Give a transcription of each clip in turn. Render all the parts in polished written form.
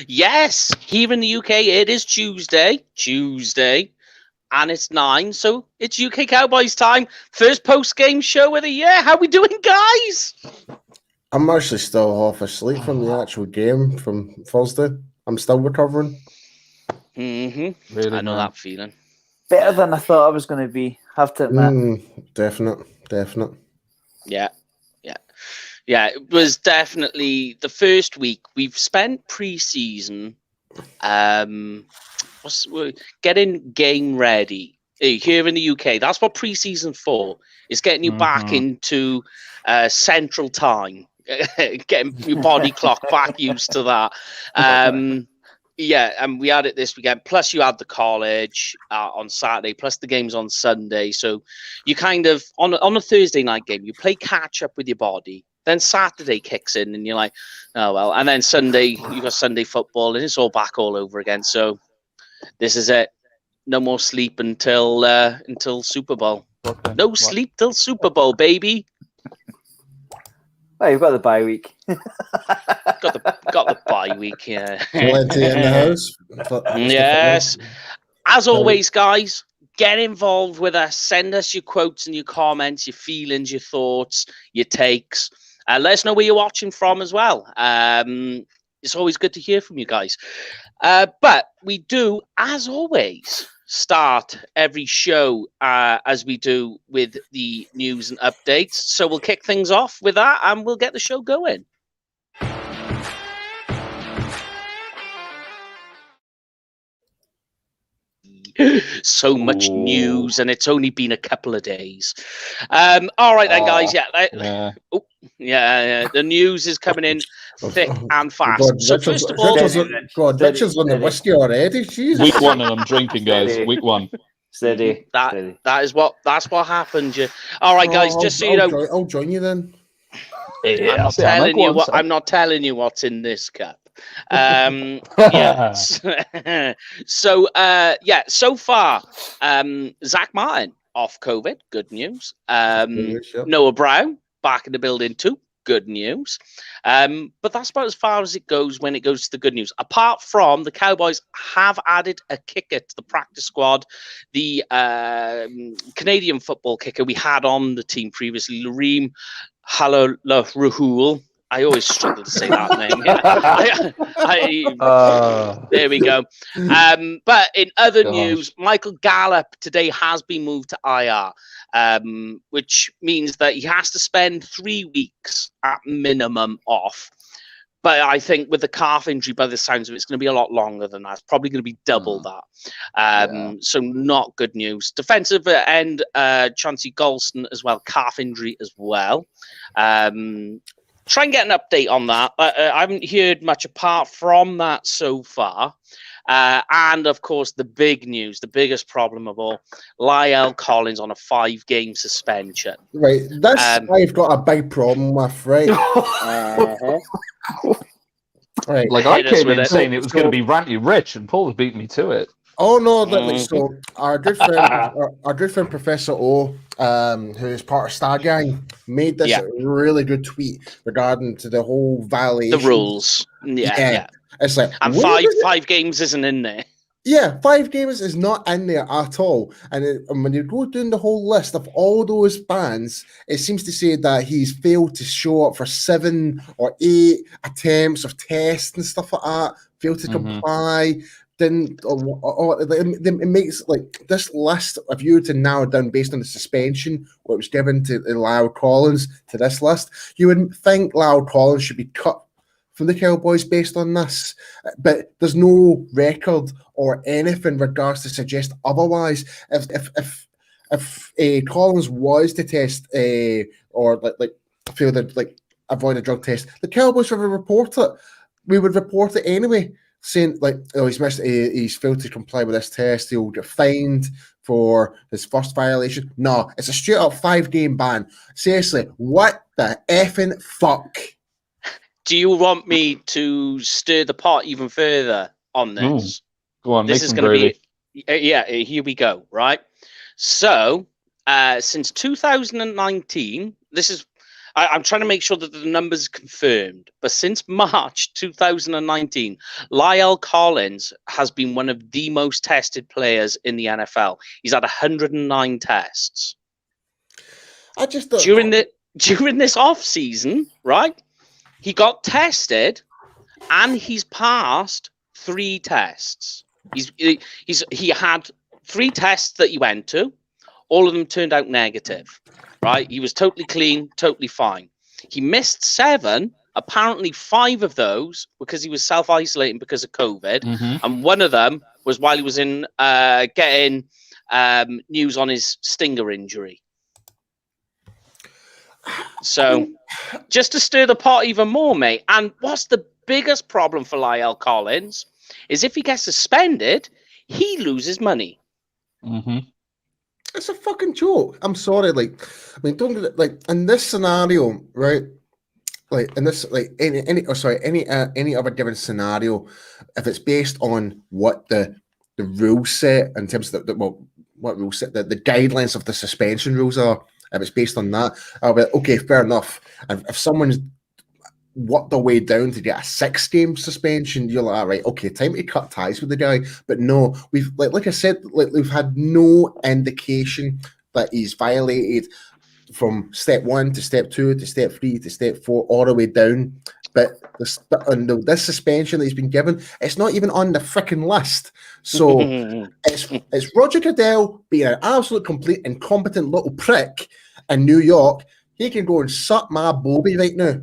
Yes, here in the UK it is Tuesday, and it's 9, so it's UK Cowboys time. First post-game show of the year. How we doing, guys? I'm actually still half asleep from the actual game from Thursday. I'm still recovering. Really, I know that feeling. Better than I thought I was going to be, have to admit. Definite. Yeah, it was definitely the first week. We've spent pre-season getting game ready here in the UK. That's what pre-season for, is getting you back into central time, getting your body clock back used to that. Yeah, and we had it this weekend. Plus, you had the college on Saturday, plus the games on Sunday. So you kind of, on a Thursday night game, you play catch up with your body. Then Saturday kicks in and you're like, oh, well. And then Sunday, you got Sunday football and it's all back all over again. So this is it. No more sleep until Super Bowl. No sleep till Super Bowl, baby. Oh, you've got the bye week. got the bye week, yeah. Plenty in the house. Yes. As always, guys, get involved with us. Send us your quotes and your comments, your feelings, your thoughts, your takes. Let us know where you're watching from as well. It's always good to hear from you guys. But we do, as always, start every show as we do with the news and updates. So we'll kick things off with that and we'll get the show going. So much news, and it's only been a couple of days. All right then, guys. Yeah. The news is coming in thick and fast. God, so first of all, Richard's on the whiskey already. Jesus. Week 1, and I'm drinking, guys. Week 1. Steady. That's what happened. All right, guys. Just so you know, I'll join you then. I'm not telling you what's in this cup. Yeah. So far, Zach Martin off COVID, good news. Noah Brown back in the building too, good news. But that's about as far as it goes when it goes to the good news. Apart from the Cowboys have added a kicker to the practice squad, the Canadian football kicker we had on the team previously, Lareem Rahul. I always struggle to say that name. There we go. But in other news, Michael Gallup today has been moved to IR, which means that he has to spend 3 weeks at minimum off. But I think with the calf injury, by the sounds of it, it's going to be a lot longer than that. It's probably going to be double that. So not good news. Defensive end, Chauncey Golston as well, calf injury as well. Try and get an update on that. I haven't heard much apart from that so far. And, of course, the big news, the biggest problem of all, La'el Collins on a 5-game suspension. Right, this I've got a big problem with, right? Right. Like, I came in saying it was going to be Ranty Rich, and Paul beat me to it. Oh no! So our good friend Professor O, who is part of Star Gang, made this really good tweet regarding to the whole violation. The rules, yeah. It's like, and five games isn't in there. Yeah, 5 games is not in there at all. And when you go down the whole list of all those bans, it seems to say that he's failed to show up for 7 or 8 attempts of tests and stuff like that. Failed to comply. Then it makes like this list, if you were to narrow it down based on the suspension what was given to La'el Collins to this list, you would think La'el Collins should be cut from the Cowboys based on this, but there's no record or anything in regards to suggest otherwise. If Collins was to test or like fail to avoid a drug test, the Cowboys would report it. We would report it anyway, saying he's failed to comply with this test, he'll get fined for his first violation. No, it's a straight up 5-game ban. Seriously, what the effing fuck? Do you want me to stir the pot even further on this? Go on, this is going to be here we go, right? So since 2019, this is I'm trying to make sure that the numbers are confirmed, but since March 2019, Lyle Collins has been one of the most tested players in the NFL. He's had 109 tests. I just during this off season, right? He got tested, and he's passed 3 tests. He had 3 tests that he went to. All of them turned out negative, right? He was totally clean, totally fine. He missed 7. Apparently 5 of those because he was self-isolating because of COVID. And one of them was while he was in getting news on his stinger injury. So just to stir the pot even more, mate. And what's the biggest problem for Lyle Collins is if he gets suspended, he loses money. It's a fucking joke. I'm sorry. Like, I mean, don't get it, like in this scenario, right? Like in this, like any other given scenario, if it's based on what the rules set in terms of what rules set the guidelines of the suspension rules are, if it's based on that, I'll be like, okay, fair enough. And if someone's worked their way down to get a 6-game suspension, you're like, all right, okay, time to cut ties with the guy. But no, we've like I said, like we've had no indication that he's violated from step 1 to step 2 to step 3 to step 4 all the way down. But this suspension that he's been given, it's not even on the freaking list. So it's Roger Goodell being an absolute complete incompetent little prick in New York. He can go and suck my bobby right now.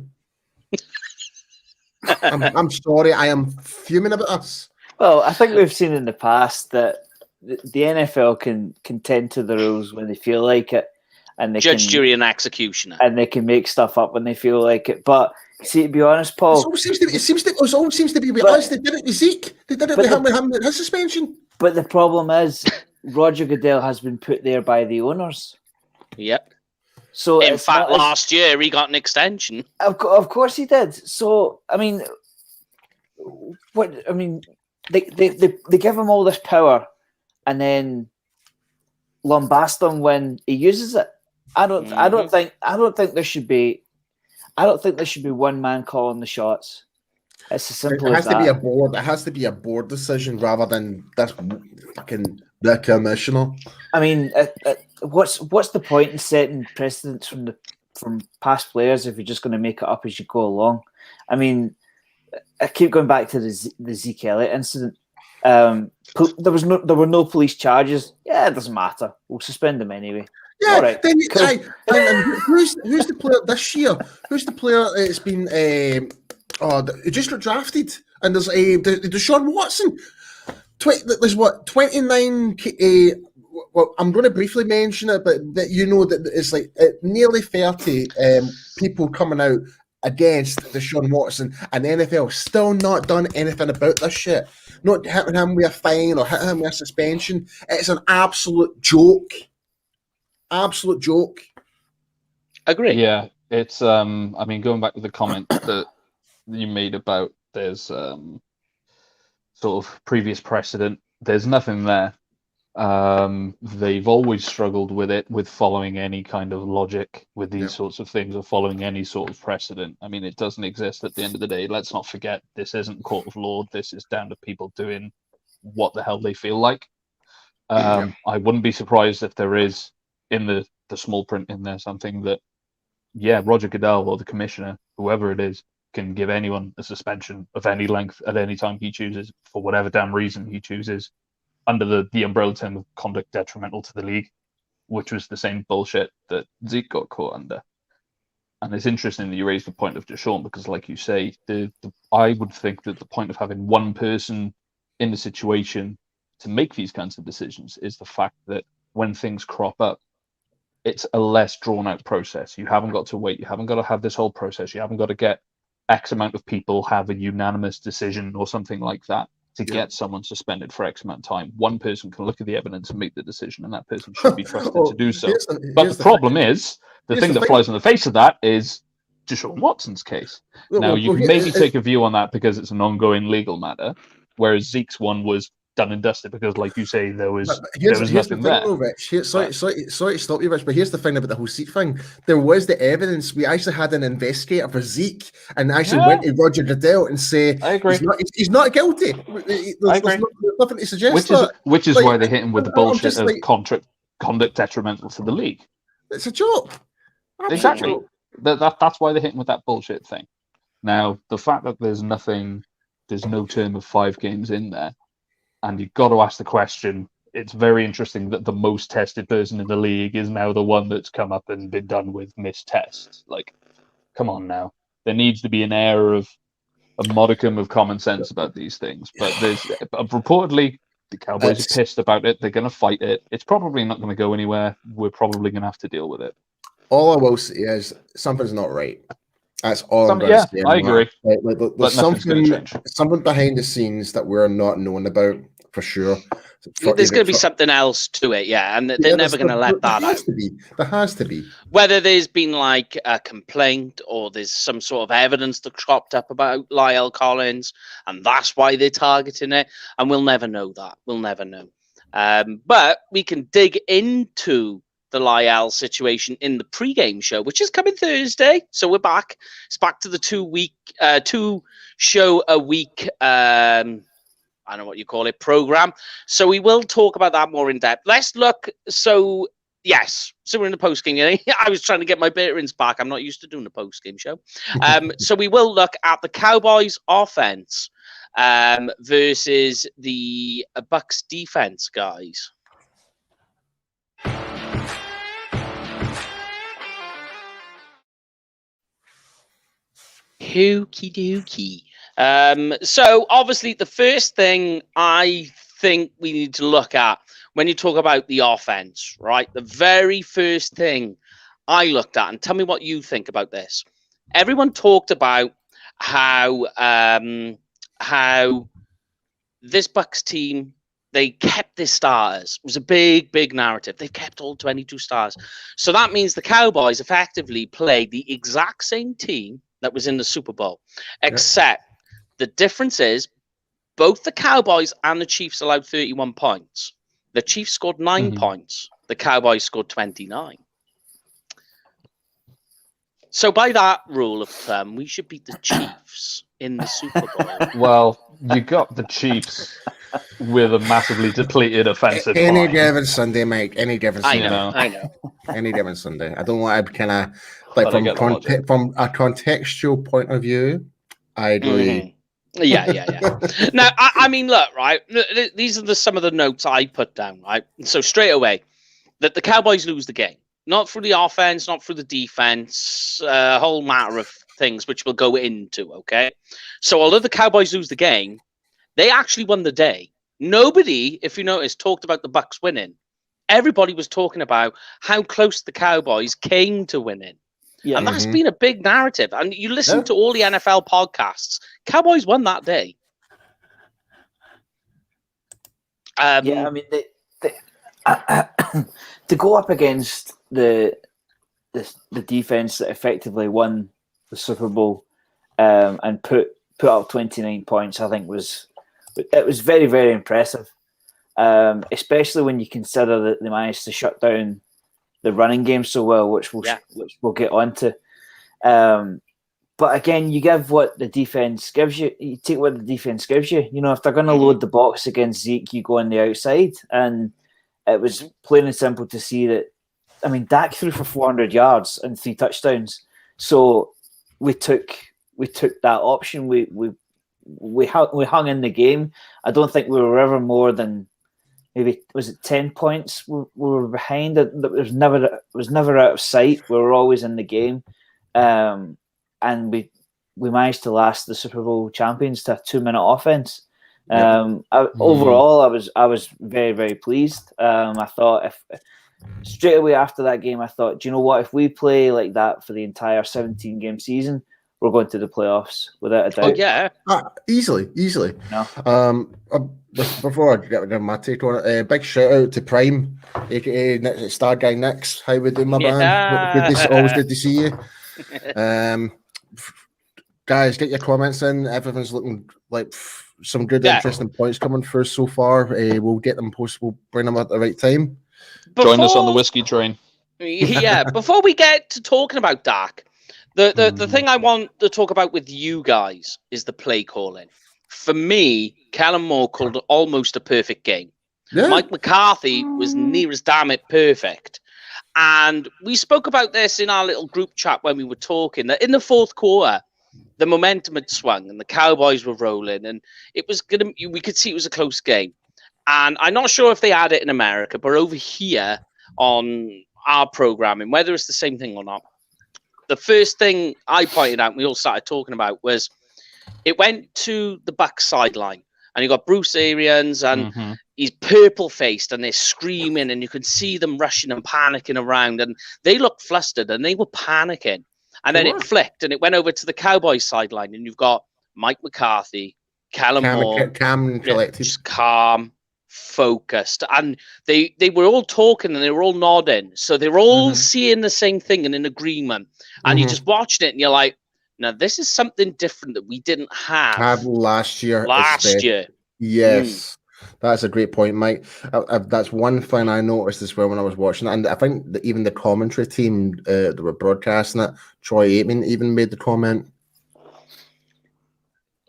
I'm sorry, I am fuming about this. Well, I think we've seen in the past that the NFL can tend to the rules when they feel like it, and they judge, jury, and executioner, and they can make stuff up when they feel like it. But see, to be honest, Paul, it all seems to be with us. They did it with Zeke. They did it with him with his suspension. But the problem is, Roger Goodell has been put there by the owners. Yep. So in fact, last year he got an extension. Of course he did. So I mean, they give him all this power, and then lambast him when he uses it. I don't think there should be one man calling the shots. It's as simple as that. It has to be a board decision rather than this fucking the commissioner. I mean, what's the point in setting precedents from past players if you're just going to make it up as you go along? I mean, I keep going back to the Zeke Elliott incident. There were no police charges. Yeah, it doesn't matter. We'll suspend them anyway. Yeah, right, then cool. Who's the player this year? Who's the player that's been he just got drafted? And there's Deshaun Watson. There's 29. Well, I'm going to briefly mention it, but that you know that it's like nearly 30 people coming out against Deshaun Watson, and the NFL still not done anything about this shit. Not hitting him with a fine or hitting him with a suspension. It's an absolute joke. Absolute joke. Agree. Yeah, it's I mean, going back to the comment that you made about there's sort of previous precedent, there's nothing there. They've always struggled with following any kind of logic with these sorts of things, or following any sort of precedent. I mean, it doesn't exist at the end of the day. Let's not forget, this isn't court of law. This is down to people doing what the hell they feel like. I wouldn't be surprised if there is in the small print in there something that, Roger Goodell or the commissioner, whoever it is, can give anyone a suspension of any length at any time he chooses for whatever damn reason he chooses, under the umbrella term of conduct detrimental to the league, which was the same bullshit that Zeke got caught under. And it's interesting that you raised the point of Deshaun, because like you say, I would think that the point of having one person in the situation to make these kinds of decisions is the fact that when things crop up, it's a less drawn out process. You haven't got to wait. You haven't got to have this whole process. You haven't got to get X amount of people have a unanimous decision or something like that to get someone suspended for X amount of time. One person can look at the evidence and make the decision, and that person should be trusted to do so. But the problem is, the thing that flies in the face of that is Deshaun Watson's case. Now, you can maybe take a view on that because it's an ongoing legal matter, whereas Zeke's one was done and dusted because, like you say, there was here's nothing the thing, there. though, Rich. Sorry to stop you, Rich, but here's the thing about the whole Zeke thing. There was the evidence. We actually had an investigator for Zeke and actually went to Roger Goodell and say, I agree. He's not guilty. There's nothing to suggest which is why they hit him with the bullshit of conduct detrimental to the league. It's a joke. Exactly. That's why they hit him with that bullshit thing. Now, the fact that there's no term of 5 games in there, and you've got to ask the question, it's very interesting that the most tested person in the league is now the one that's come up and been done with missed tests. Like, come on now. There needs to be an air of a modicum of common sense about these things. But reportedly, the Cowboys are pissed about it. They're going to fight it. It's probably not going to go anywhere. We're probably going to have to deal with it. All I will say is something's not right. That's all I'm going to say. I agree. There's something behind the scenes that we're not knowing about for sure. There's going to be something else to it, and they're never going to let that out. There has to be. Whether there's been like a complaint or there's some sort of evidence that cropped up about Lyle Collins, and that's why they're targeting it, and we'll never know that. We'll never know. But we can dig into the Lyle situation in the pre-game show, which is coming Thursday. So we're back. It's back to the 2 show a week. I don't know what you call it, program. So we will talk about that more in depth. Let's look. So yes, so we're in the post game. I was trying to get my bearings back. I'm not used to doing a post game show. So we will look at the Cowboys offense versus the Bucks defense, guys. Hokey dokey. So obviously the first thing I think we need to look at when you talk about the offense, right? The very first thing I looked at, and tell me what you think about this. Everyone talked about how this Bucks team, they kept their starters. It was a big, big narrative. They kept all 22 stars. So that means the Cowboys effectively played the exact same team that was in the Super Bowl, except the difference is both the Cowboys and the Chiefs allowed 31 points. The Chiefs scored 9 points. The Cowboys scored 29. So by that rule of thumb, we should beat the Chiefs in the Super Bowl. Well, you got the Chiefs with a massively depleted offensive line. Any given Sunday, Mike. Any given Sunday. I know. Any given Sunday. I don't want to kind of, like, from a contextual point of view, I agree. Yeah. Now, I mean, look, right? These are some of the notes I put down, right? So straight away, that the Cowboys lose the game. Not through the offense, not through the defense, a whole matter of things which we'll go into, okay? So although the Cowboys lose the game, they actually won the day. Nobody, if you notice, talked about the Bucks winning. Everybody was talking about how close the Cowboys came to winning. Yeah. And that's been a big narrative. And you listen to all the NFL podcasts. Cowboys won that day. I mean, to go up against the defense that effectively won the Super Bowl and put up 29 points, I think it was very, very impressive. Especially when you consider that they managed to shut down the running game so well, which we'll get onto. But again, you give what the defense gives you. You take what the defense gives you. You know, if they're going to load the box against Zeke, you go on the outside. And it was plain and simple to see that. I mean, Dak threw for 400 yards and 3 touchdowns. So we took that option. We hung in the game. I don't think we were ever more than maybe, was it 10 points we were behind. It was never out of sight. We were always in the game. And we managed to last the Super Bowl champions to a 2-minute offense. Overall, I was very, very pleased. I thought straight away after that game, I thought, do you know what? If we play like that for the entire 17-game season, we're going to the playoffs without a doubt. Oh yeah, easily. No. Before I get my take on it, big shout out to Prime, aka Star Guy Nix. How we doing, my man? Always good to see you. Guys, get your comments in. Everything's looking like some good, interesting points coming through so far. We'll get them posted. We'll bring them at the right time. Join us on the whiskey train. Yeah, before we get to talking about Dak, the thing I want to talk about with you guys is the play calling. For me, Kellen Moore called almost a perfect game. Yeah. Mike McCarthy was near as damn it perfect. And we spoke about this in our little group chat when we were talking, that in the fourth quarter, the momentum had swung and the Cowboys were rolling, and it was gonna. We could see it was a close game. And I'm not sure if they had it in America, but over here on our programming, whether it's the same thing or not, the first thing I pointed out and we all started talking about was it went to the Bucks sideline, and you got Bruce Arians, and he's purple-faced, and they're screaming, and you can see them rushing and panicking around, and they looked flustered, and they were panicking. And then it flicked, and it went over to the Cowboys sideline, and you've got Mike McCarthy, Kellen Moore, calm and collected, just calm, focused, and they were all talking and they were all nodding, so they were all seeing the same thing and in agreement. And you just watched it, and you're like, "Now this is something different that we didn't have last year." Yes. That's a great point, Mike. That's one thing I noticed as well when I was watching it, and I think that even the commentary team that were broadcasting it, Troy Aikman even made the comment.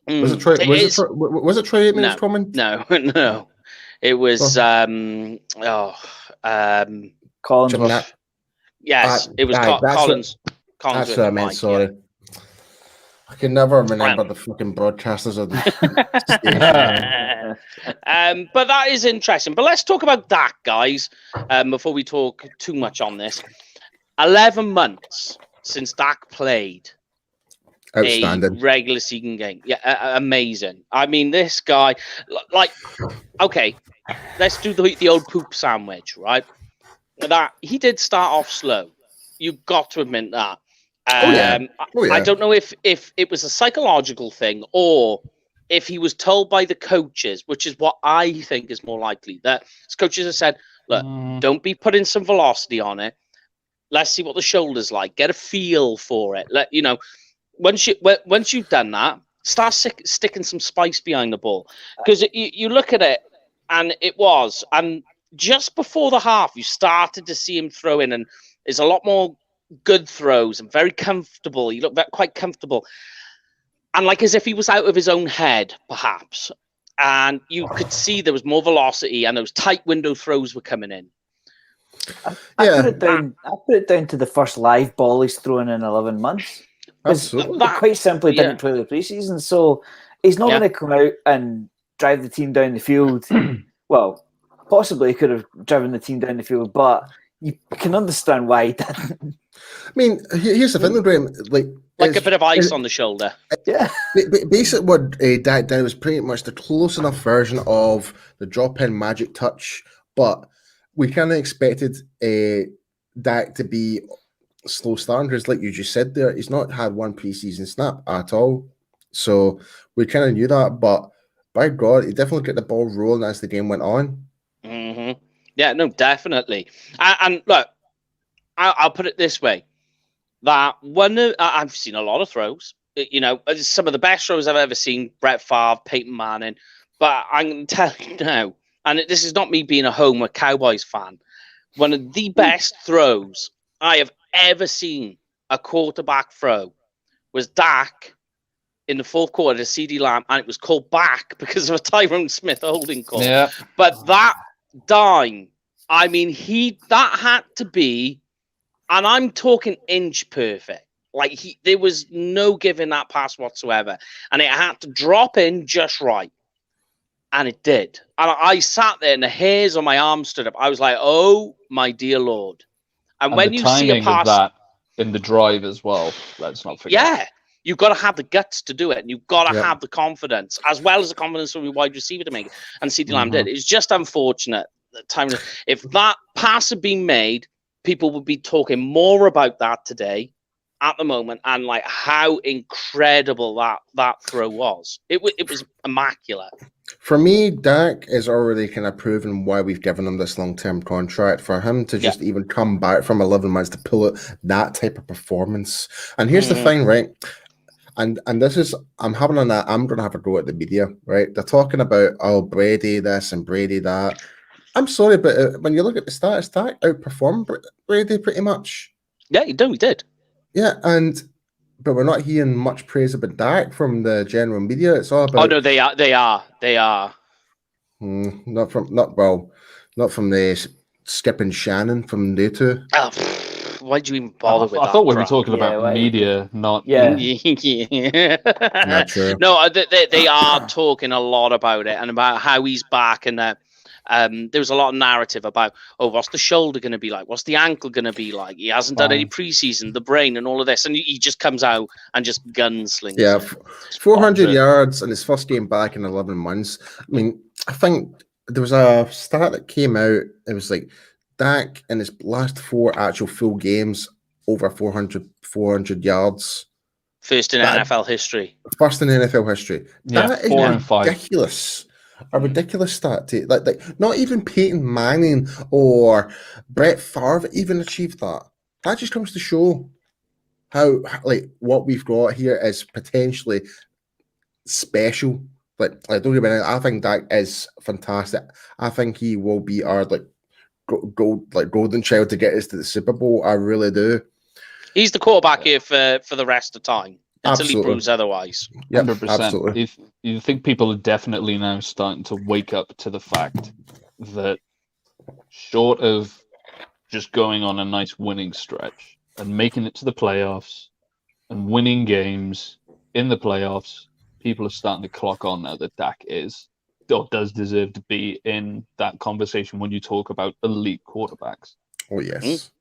Was it Troy? Was it Troy Aikman's comment? No. It was Collins. Yes, it was Collins. That's what I meant. Sorry. Yeah. I can never remember the fucking broadcasters of the station. But that is interesting. But let's talk about Dak, guys, before we talk too much on this. 11 months since Dak played a regular season game. Yeah, amazing. I mean, this guy, like, okay, let's do the old poop sandwich, right? That he did start off slow. You've got to admit that. I don't know if it was a psychological thing or if he was told by the coaches, which is what I think is more likely, that his coaches have said, look, don't be putting some velocity on it. Let's see what the shoulder's like. Get a feel for it. Once you've done that, start sticking some spice behind the ball. Because you look at it, and and just before the half, you started to see him throw in, and there's a lot more good throws and very comfortable. He looked quite comfortable, and like as if he was out of his own head, perhaps. And you could see there was more velocity, and those tight window throws were coming in. I put it down to the first live ball he's thrown in 11 months. Quite simply didn't play the preseason, so he's not going to come out and drive the team down the field. Well, possibly he could have driven the team down the field, but you can understand why he didn't. I mean, here's the thing, Graham. Like a bit of ice on the shoulder. Yeah. Basically, what Dak did was pretty much the close enough version of the drop-in magic touch, but we kind of expected Dak to be slow starting, because like you just said there, he's not had one preseason snap at all. So we kind of knew that, but by God, he definitely got the ball rolling as the game went on. Mm-hmm. Yeah, no, definitely. And look, I'll put it this way: that I've seen a lot of throws. Some of the best throws I've ever seen: Brett Favre, Peyton Manning. But I'm going to tell you now, and this is not me being a Homer Cowboys fan, one of the best throws I have ever seen a quarterback throw was Dak in the fourth quarter to CeeDee Lamb, and it was called back because of a Tyrone Smith holding call. Yeah. But that dime, I mean, that had to be, and I'm talking inch perfect. Like there was no giving that pass whatsoever, and it had to drop in just right, and it did. And I sat there, and the hairs on my arm stood up. I was like, "Oh my dear Lord!" And when you see a pass, of that in the drive as well, let's not forget. Yeah, you've got to have the guts to do it, and you've got to have the confidence, as well as the confidence from your wide receiver to make it. And CeeDee Lamb did. It's just unfortunate that time. If that pass had been made, people would be talking more about that today, at the moment, and like how incredible that throw was. It was immaculate. For me, Dak is already kind of proven why we've given him this long-term contract. For him to just even come back from 11 months to pull out that type of performance. And here's the thing, right? And this is, I'm going to have a go at the media, right? They're talking about, oh, Brady this and Brady that. I'm sorry, but when you look at the stats, Dak outperformed Brady pretty much. Yeah, he did. Yeah, but we're not hearing much praise about Dak from the general media. It's all about. Oh no, they are. Not from the Skip and Shannon from day two. Oh, why'd you even bother with that? I thought we were crap? talking about media, not. Yeah. Not true. No, they are talking a lot about it and about how he's back, and there was a lot of narrative about, oh, what's the shoulder going to be like? What's the ankle going to be like? He hasn't done any preseason, the brain and all of this, and he just comes out and just gunslings. Yeah, 400 yards in his first game back in 11 months. I mean, I think there was a stat that came out. It was like Dak in his last 4 actual full games over 400 yards. First in NFL history. First in NFL history. Yeah, that is 4 and 5. ridiculous. A ridiculous stat to like not even Peyton Manning or Brett Favre even achieved that. That just comes to show how what we've got here is potentially special. Like don't get me wrong, I think Dak is fantastic. I think he will be our golden child to get us to the Super Bowl. I really do. He's the quarterback here for the rest of time until Absolutely. he proves otherwise. 100%. Absolutely. If you think people are definitely now starting to wake up to the fact that short of just going on a nice winning stretch and making it to the playoffs and winning games in the playoffs, people are starting to clock on now that Dak does deserve to be in that conversation when you talk about elite quarterbacks. Oh yes.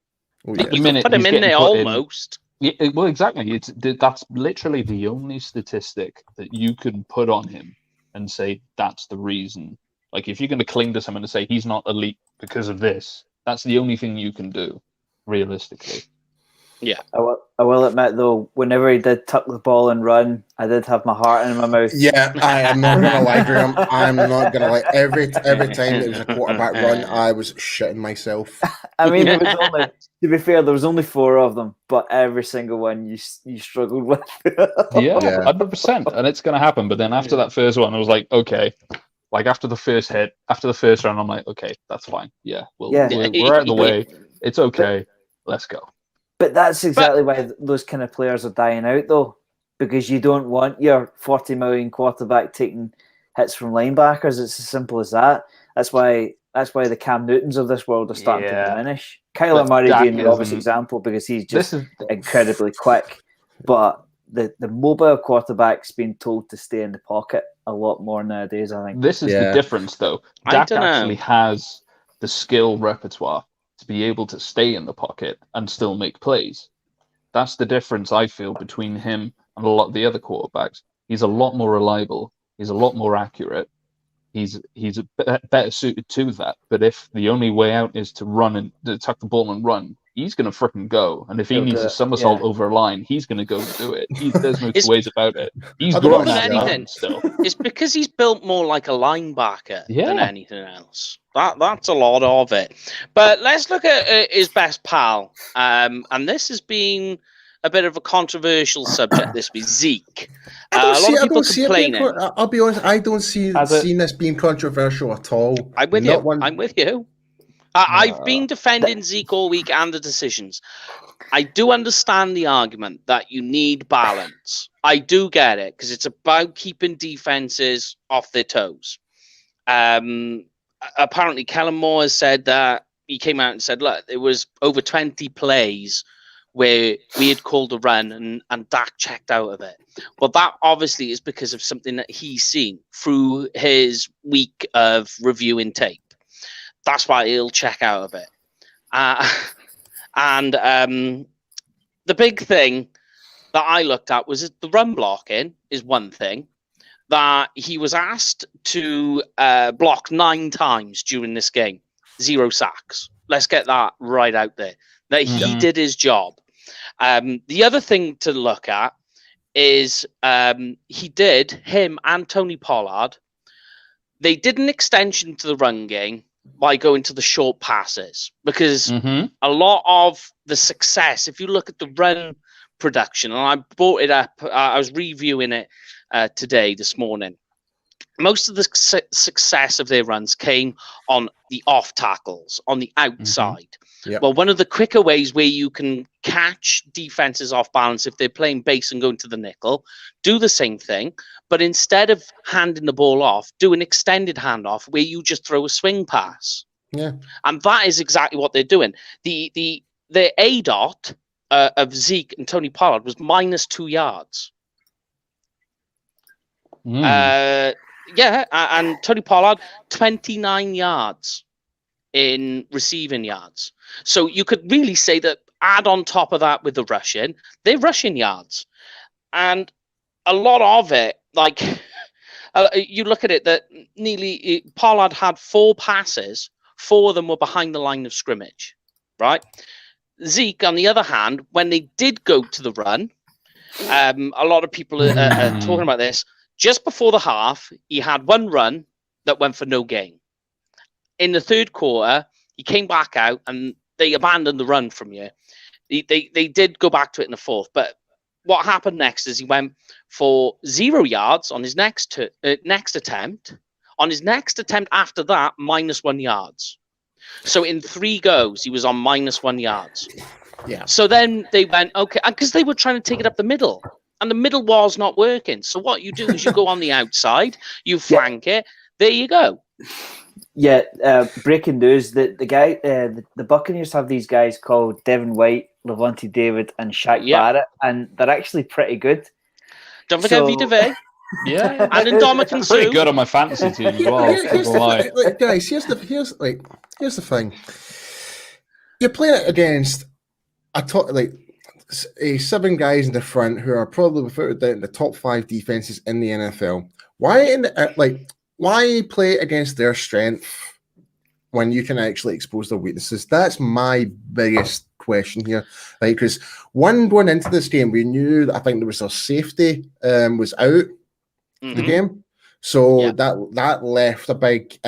Oh yes. You can put him in there almost. Yeah, well, exactly. That's literally the only statistic that you can put on him and say that's the reason. Like, if you're going to cling to someone and say he's not elite because of this, that's the only thing you can do, realistically. Yeah. I will admit, though, whenever he did tuck the ball and run, I did have my heart in my mouth. Yeah, I am not going to lie, Graham. I'm not going to lie. Every time it was a quarterback run, I was shitting myself. I mean, there was only, to be fair, there was only 4 of them, but every single one you struggled with. Yeah, 100%. And it's going to happen. But then after that first one, I was like, okay. Like, after the first hit, after the first round, I'm like, okay, that's fine. Yeah, we're out of the way. It's okay. Let's go. But that's exactly why those kind of players are dying out, though, because you don't want your 40 million quarterback taking hits from linebackers. It's as simple as that. That's why the Cam Newtons of this world are starting to diminish. Kyler Murray being the obvious example because he's just incredibly quick. But the mobile quarterback's been told to stay in the pocket a lot more nowadays, I think. This is the difference, though. Dak actually has the skill repertoire to be able to stay in the pocket and still make plays. That's the difference, I feel, between him and a lot of the other quarterbacks. He's a lot more reliable. He's a lot more accurate. He's better suited to that. But if the only way out is to run and to tuck the ball and run, he's going to freaking go. And if he needs a somersault over a line, he's going to go do it. There's no two ways about it. He's more growing than anything still. It's because he's built more like a linebacker than anything else. That's a lot of it. But let's look at his best pal. And this has been a bit of a controversial subject this week, Zeke. A lot of people complaining. I'll be honest, I don't see this being controversial at all. I'm with you. I'm with you. I've been defending Zeke all week and the decisions. I do understand the argument that you need balance. I do get it because it's about keeping defenses off their toes. Apparently, Kellen Moore has said that he came out and said, look, there was over 20 plays where we had called a run and Dak checked out of it. Well, that obviously is because of something that he's seen through his week of reviewing tape. That's why he'll check out of it. And the big thing that I looked at was the run blocking is one thing. That he was asked to block 9 times during this game. 0 sacks. Let's get that right out there. That he did his job. The other thing to look at is him and Tony Pollard, they did an extension to the run game by going to the short passes because a lot of the success, if you look at the run production, and I brought it up. I was reviewing it this morning. Most of the success of their runs came on the off tackles, on the outside. Yep. Well, one of the quicker ways where you can catch defenses off balance if they're playing base and going to the nickel, do the same thing, but instead of handing the ball off, do an extended handoff where you just throw a swing pass. Yeah. And that is exactly what they're doing. The ADOT of Zeke and Tony Pollard was -2 yards. And Tony Pollard, 29 yards in receiving yards. So you could really say that add on top of that with the rushing, they're rushing yards. And a lot of it, like you look at it, that nearly Pollard had 4 passes, 4 of them were behind the line of scrimmage, right? Zeke, on the other hand, when they did go to the run, a lot of people are talking about this. Just before the half, he had 1 run that went for no gain. In the third quarter, he came back out and they abandoned the run from you. They did go back to it in the fourth, but what happened next is he went for 0 yards on his next attempt. On his next attempt after that, -1 yards. So in 3 goes, he was on -1 yards. Yeah. So then they went, okay, because they were trying to take it up the middle. And the middle was not working. So what you do is you go on the outside, you flank it. There you go. Yeah, breaking news: the guy, the Buccaneers have these guys called Devin White, Levante David, and Shaq Barrett, and they're actually pretty good. Don't forget Vita Vey. Yeah, and Indomitian Sue. Pretty good on my fantasy team as well. Guys, here's the thing. You're playing it against a 7 guys in the front who are probably without the top 5 defenses in the NFL. Why play against their strength when you can actually expose their weaknesses? That's my biggest question here. Because going into this game, we knew that I think there was a safety was out the game, so that left a big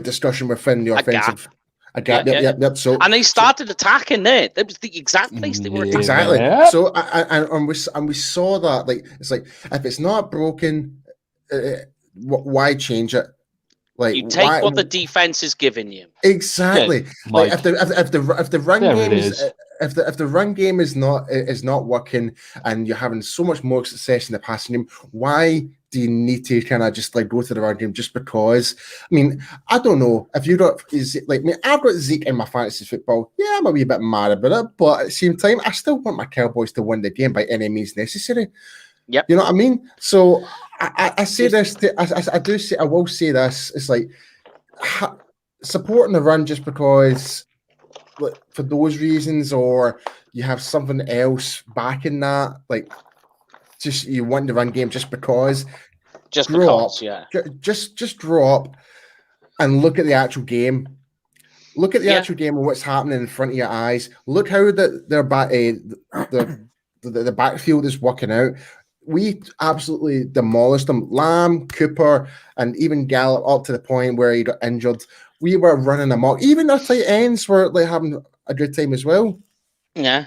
discussion within the offensive. Gap. So, and they started attacking there. That was the exact place they were attacking. Exactly. Yeah. So we saw that. It's like if it's not broken, why change it? Like you take what the defense is giving you. Exactly. Yeah, if the run game if the run game is not working and you're having so much more success in the passing game, why do you need to kind of just go to the run game just because? I mean, I don't know if you got I've got Zeke in my fantasy football. Yeah, I'm a wee bit mad about it, but at the same time, I still want my Cowboys to win the game by any means necessary. Yep. You know what I mean? So I say this. I will say this. It's like supporting the run just because, for those reasons, or you have something else backing that. Just you want the run game just because. Just grow up and look at the actual game. Look at the actual game and what's happening in front of your eyes. Look how the backfield is working out. We absolutely demolished them. Lamb, Cooper, and even Gallup up to the point where he got injured. We were running amok. Even our tight ends were having a good time as well. Yeah.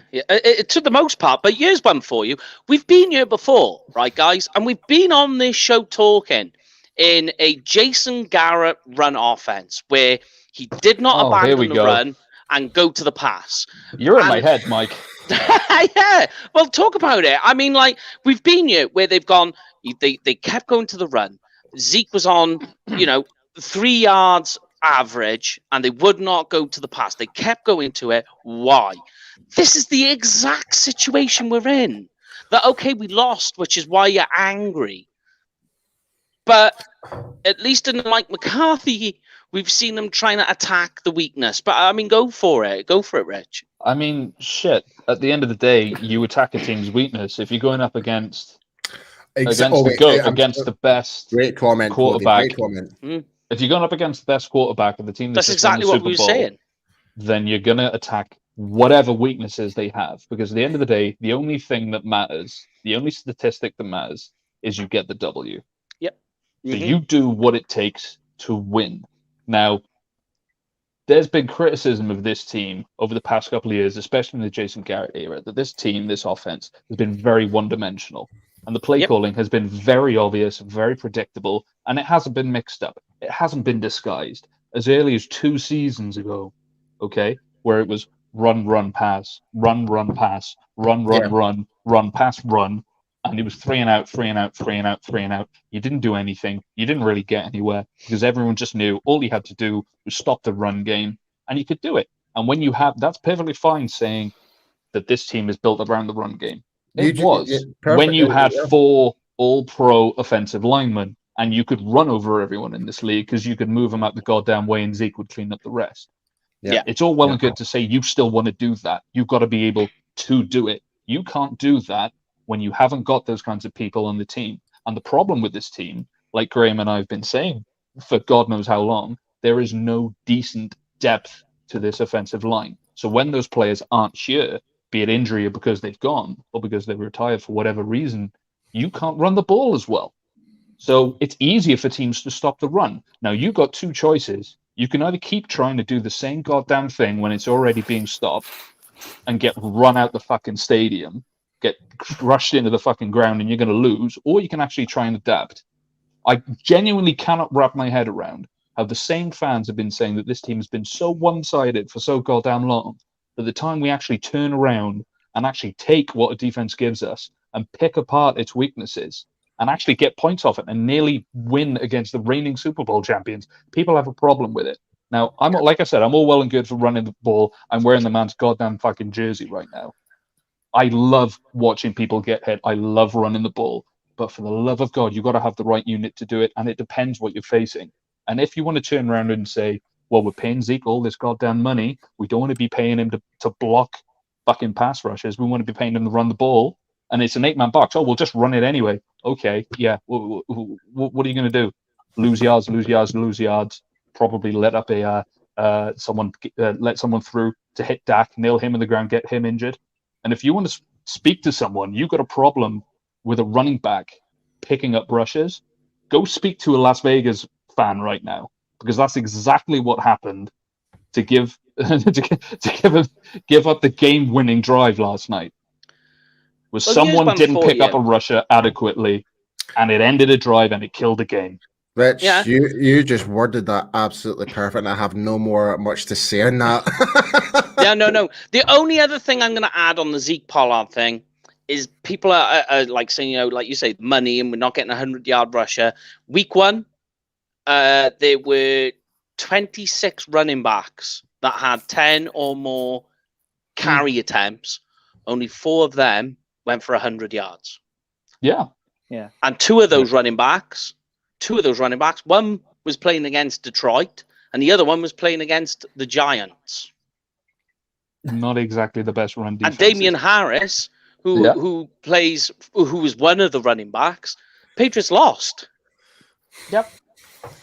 To the most part. But here's one for you. We've been here before, right, guys? And we've been on this show talking in a Jason Garrett run offense where he did not abandon the run and go to the pass. You're in my head, Mike. Yeah. Well, talk about it. I mean, we've been here where they've gone, they kept going to the run. Zeke was on, 3 yards average, and they would not go to the pass. They kept going to it. Why? This is the exact situation we're in. That, okay, we lost, which is why you're angry. But at least in Mike McCarthy, we've seen them trying to attack the weakness. But, I mean, go for it. Go for it, Rich. I mean, shit. At the end of the day, you attack a team's weakness. If you're going up against the best quarterback. Great comment. If you're going up against the best quarterback of the team that's exactly what we were saying. Then you're going to attack whatever weaknesses they have. Because at the end of the day, the only thing that matters, the only statistic that matters, is you get the W. Yep. So you do what it takes to win. Now, there's been criticism of this team over the past couple of years, especially in the Jason Garrett era, that this team, this offense, has been very one-dimensional. And the play calling has been very obvious, very predictable, and it hasn't been mixed up. It hasn't been disguised. As early as 2 seasons ago, okay, where it was run, run, pass, run, run, pass, run, run, run, run, pass, run, and it was 3 and out, 3 and out, 3 and out, 3 and out. You didn't do anything. You didn't really get anywhere because everyone just knew all you had to do was stop the run game, and you could do it. And when you have, that's perfectly fine saying that this team is built around the run game. It was when you had 4 all-pro offensive linemen, and you could run over everyone in this league because you could move them out the goddamn way, and Zeke would clean up the rest. Yeah, it's all well and good to say you still want to do that. You've got to be able to do it. You can't do that when you haven't got those kinds of people on the team. And the problem with this team, like Graham and I have been saying for God knows how long, there is no decent depth to this offensive line. So when those players aren't here, be it injury or because they've gone or because they've retired for whatever reason, you can't run the ball as well. So it's easier for teams to stop the run. Now, you've got 2 choices. You can either keep trying to do the same goddamn thing when it's already being stopped and get run out the fucking stadium, get crushed into the fucking ground, and you're going to lose, or you can actually try and adapt. I genuinely cannot wrap my head around how the same fans have been saying that this team has been so one-sided for so goddamn long that the time we actually turn around and actually take what a defense gives us and pick apart its weaknesses and actually get points off it and nearly win against the reigning Super Bowl champions, people have a problem with it. Now, like I said, I'm all well and good for running the ball. I'm wearing the man's goddamn fucking jersey right now. I love watching people get hit. I love running the ball. But for the love of God, you've got to have the right unit to do it, and it depends what you're facing. And if you want to turn around and say, well, we're paying Zeke all this goddamn money, we don't want to be paying him to block fucking pass rushes. We want to be paying him to run the ball, and it's an 8-man box. Oh, we'll just run it anyway. Okay, yeah. What are you going to do? Lose yards, lose yards, lose yards. Probably let up let someone through to hit Dak, nail him in the ground, get him injured. And if you want to speak to someone, you've got a problem with a running back picking up rushes, go speak to a Las Vegas fan right now, because that's exactly what happened to give give up the game-winning drive last night. Someone didn't pick up a rusher adequately, and it ended a drive and it killed the game. Rich, you just worded that absolutely perfect, and I have much to say on that. No. The only other thing I'm going to add on the Zeke Pollard thing is people are like saying, like you say, money, and we're not getting a 100-yard rusher. Week 1, there were 26 running backs that had 10 or more carry attempts. Only 4 of them went for 100 yards. Yeah. And two of those running backs, one was playing against Detroit, and the other one was playing against the Giants. Not exactly the best run defense. And Damian Harris, who was one of the running backs, Patriots lost. Yep.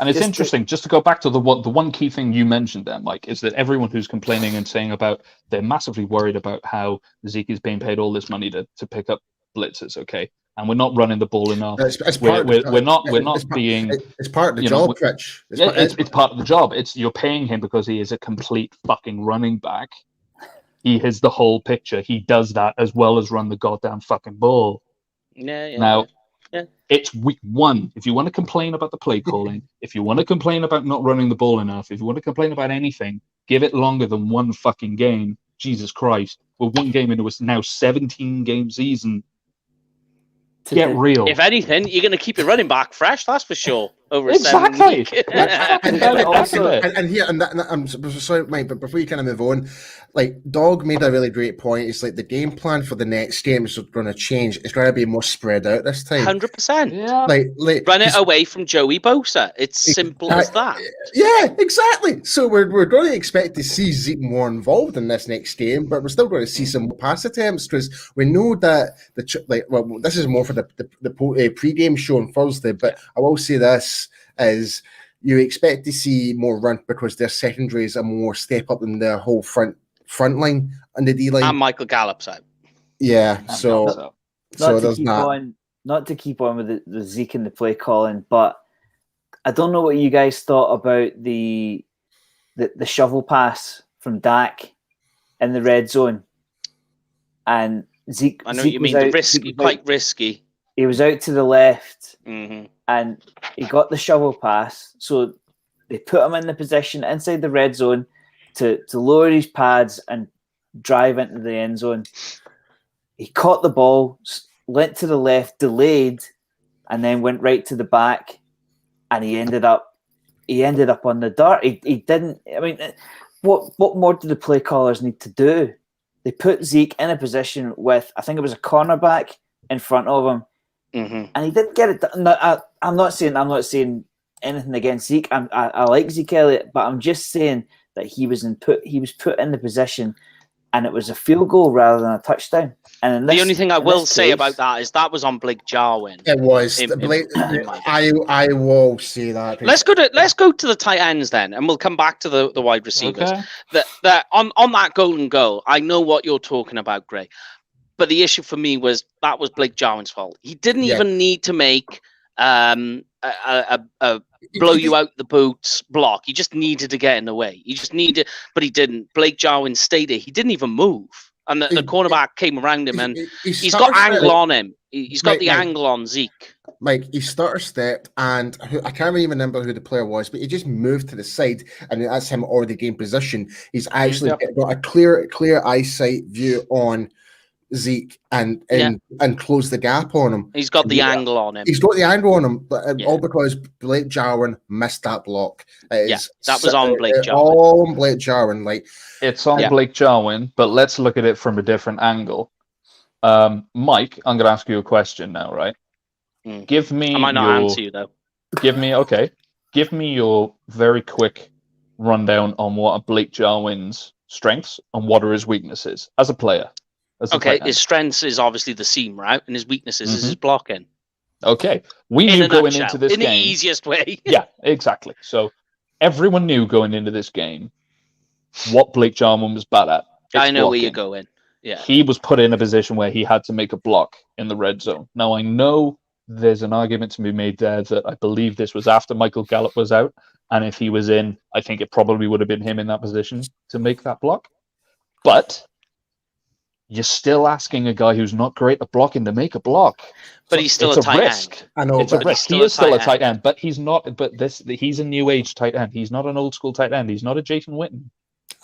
And it's interesting, just to go back to the one key thing you mentioned there, Mike, is that everyone who's complaining and saying about they're massively worried about how Zeke is being paid all this money to pick up blitzes, okay? And we're not running the ball enough. It's part of the job, Rich. It's part of the job. You're paying him because he is a complete fucking running back. He has the whole picture. He does that as well as run the goddamn fucking ball. Now, it's week 1. If you want to complain about the play calling, if you want to complain about not running the ball enough, if you want to complain about anything, give it longer than 1 fucking game. Jesus Christ. We're 1 game into a now 17-game season. Get real. If anything, you're going to keep your running back fresh, that's for sure. Over exactly. I'm sorry, Mike, but before you kind of move on, like Dog made a really great point. It's like the game plan for the next game is going to change. It's going to be more spread out this time. 100%. Yeah. Like run it away from Joey Bosa. It's simple as that. Yeah, exactly. So we're going to expect to see Zeke more involved in this next game, but we're still going to see some pass attempts because we know that this is more for the pre-game show on Thursday. But I will say this. Is you expect to see more run because their secondaries are more step up than their whole front line and the D line. And Michael Gallup's out. Yeah, so there's that. Not to keep on with the Zeke and the play calling, but I don't know what you guys thought about the the shovel pass from Dak in the red zone, and Zeke. I know Zeke what you mean. Quite risky. He was out to the left, mm-hmm. and he got the shovel pass. So they put him in the position inside the red zone to lower his pads and drive into the end zone. He caught the ball, went to the left, delayed, and then went right to the back, and he ended up on the dart. He didn't. I mean, what more do the play callers need to do? They put Zeke in a position with, I think it was a cornerback in front of him, and he didn't get it done. I'm not saying anything against Zeke. I like Zeke Elliott, but I'm just saying that he was put in the position, and it was a field goal rather than a touchdown. And the only thing I will say about that is that was on Blake Jarwin. It was. I will say that. Let's go to the tight ends then, and we'll come back to the wide receivers. Okay. That on that golden goal, I know what you're talking about, Gray. But the issue for me was that was Blake Jarwin's fault. He didn't even need to make a blow you out the boots block. He just needed to get in the way. He just needed, but he didn't. Blake Jarwin stayed there. He didn't even move. And the cornerback came around him, and he's got angle on him. He's got the angle on Zeke. Mike, he stutter stepped, and I can't even remember who the player was, but he just moved to the side, and that's him already gained position. He's actually got a clear eyesight view on Zeke and close the gap on him. He's got the angle on him. He's got the angle on him, but all because Blake Jarwin missed that block. That was on Blake Jarwin. All on Blake Jarwin. Like, it's on Blake Jarwin, but let's look at it from a different angle. Mike, I'm going to ask you a question now, right? Give me. I might not answer you though. Give me your very quick rundown on what are Blake Jarwin's strengths and what are his weaknesses as a player. Okay, his strengths is obviously the seam route, and his weaknesses is his blocking. Okay, we knew going into this game. In the easiest way. Yeah, exactly. So everyone knew going into this game what Blake Jarwin was bad at. I know where you're going. Yeah, he was put in a position where he had to make a block in the red zone. Now I know there's an argument to be made there that I believe this was after Michael Gallup was out, and if he was in, I think it probably would have been him in that position to make that block. But you're still asking a guy who's not great at blocking to make a block. But he's still a tight end. I know, it's a risk. He is still a tight end, but he's not. But he's a new age tight end. He's not an old school tight end. He's not a Jason Witten.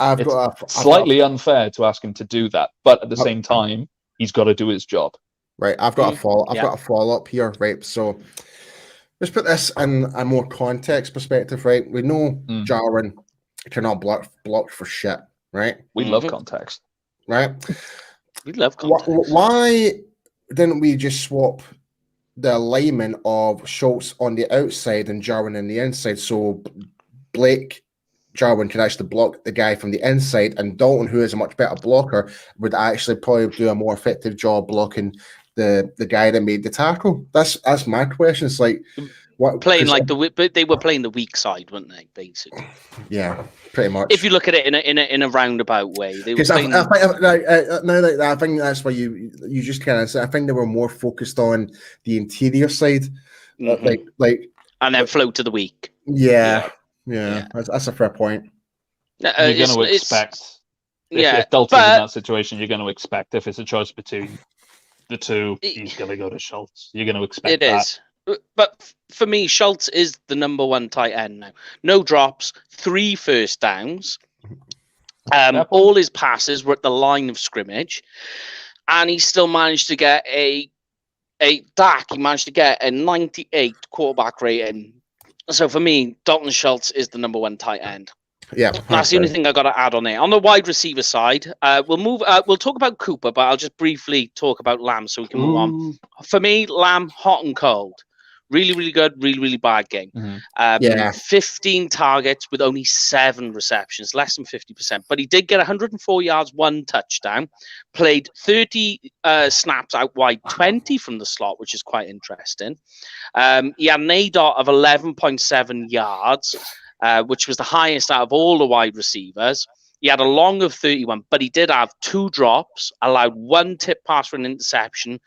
It's slightly unfair to ask him to do that, but at the same time, he's got to do his job. Right, I've got a follow up here, right? So let's put this in a more context perspective, right? We know Jarwin cannot block for shit, right? We love context, right? We love context. Why didn't we just swap the alignment of Schultz on the outside and Jarwin on the inside, so Blake Jarwin can actually block the guy from the inside, and Dalton, who is a much better blocker, would actually probably do a more effective job blocking the guy that made the tackle? That's my question. It's like what playing like but they were playing the weak side, weren't they? Basically, yeah, pretty much. If you look at it in a roundabout way, they were playing... I think that's why you just kind of. I think they were more focused on the interior side, like, and then flow to the weak. Yeah. That's a fair point. You're going to expect. If Dalton's in that situation, you're going to expect if it's a choice between the two, he's going to go to Schultz. You're going to expect that. It is. But for me, Schultz is the number one tight end now. No drops, 3 first downs. All his passes were at the line of scrimmage. And he still managed to get a Dak. He managed to get a 98 quarterback rating. So for me, Dalton Schultz is the number one tight end. Yeah, that's the only thing I got to add on there. On the wide receiver side, we'll move. We'll talk about Cooper, but I'll just briefly talk about Lamb so we can move on. For me, Lamb, hot and cold, really, really good, really, really bad game. 15 targets with only 7 receptions, less than 50%. But he did get 104 yards, 1 touchdown. Played 30 snaps out wide, 20 from the slot, which is quite interesting. He had an ADOT of 11.7 yards. Which was the highest out of all the wide receivers. He had a long of 31, but he did have 2 drops, allowed 1 tip pass for an interception,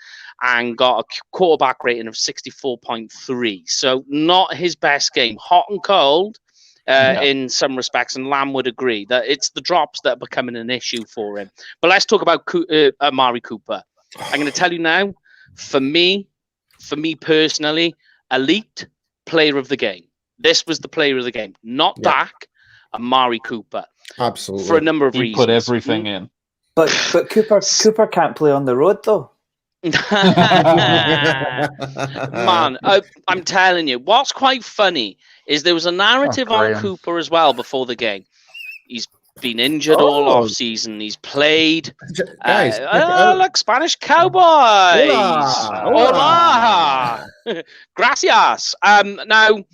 and got a quarterback rating of 64.3. So not his best game. Hot and cold, in some respects, and Lamb would agree that it's the drops that are becoming an issue for him. But let's talk about Amari Cooper. I'm going to tell you now, for me personally, elite player of the game. This was the player of the game, not Dak, Amari Cooper. Absolutely. For a number of he reasons. Put everything in. But Cooper can't play on the road though. Man, I'm telling you, what's quite funny is there was a narrative on Cooper as well before the game. He's been injured all off season. He's played. Guys, look, Spanish Cowboys. Hola. Gracias. Now,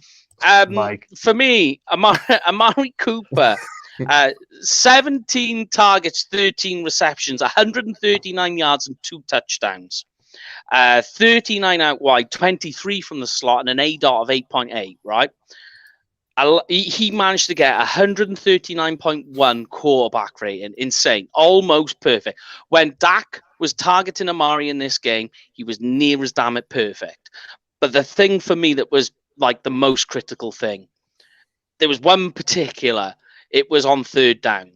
for me, Amari Cooper, 17 targets, 13 receptions, 139 yards and 2 touchdowns. 39 out wide, 23 from the slot, and an ADOT of 8.8, right? He managed to get 139.1 quarterback rating. Insane. Almost perfect. When Dak was targeting Amari in this game, he was near as damn it perfect. But the thing for me that was like the most critical thing, there was one particular, it was on 3rd down.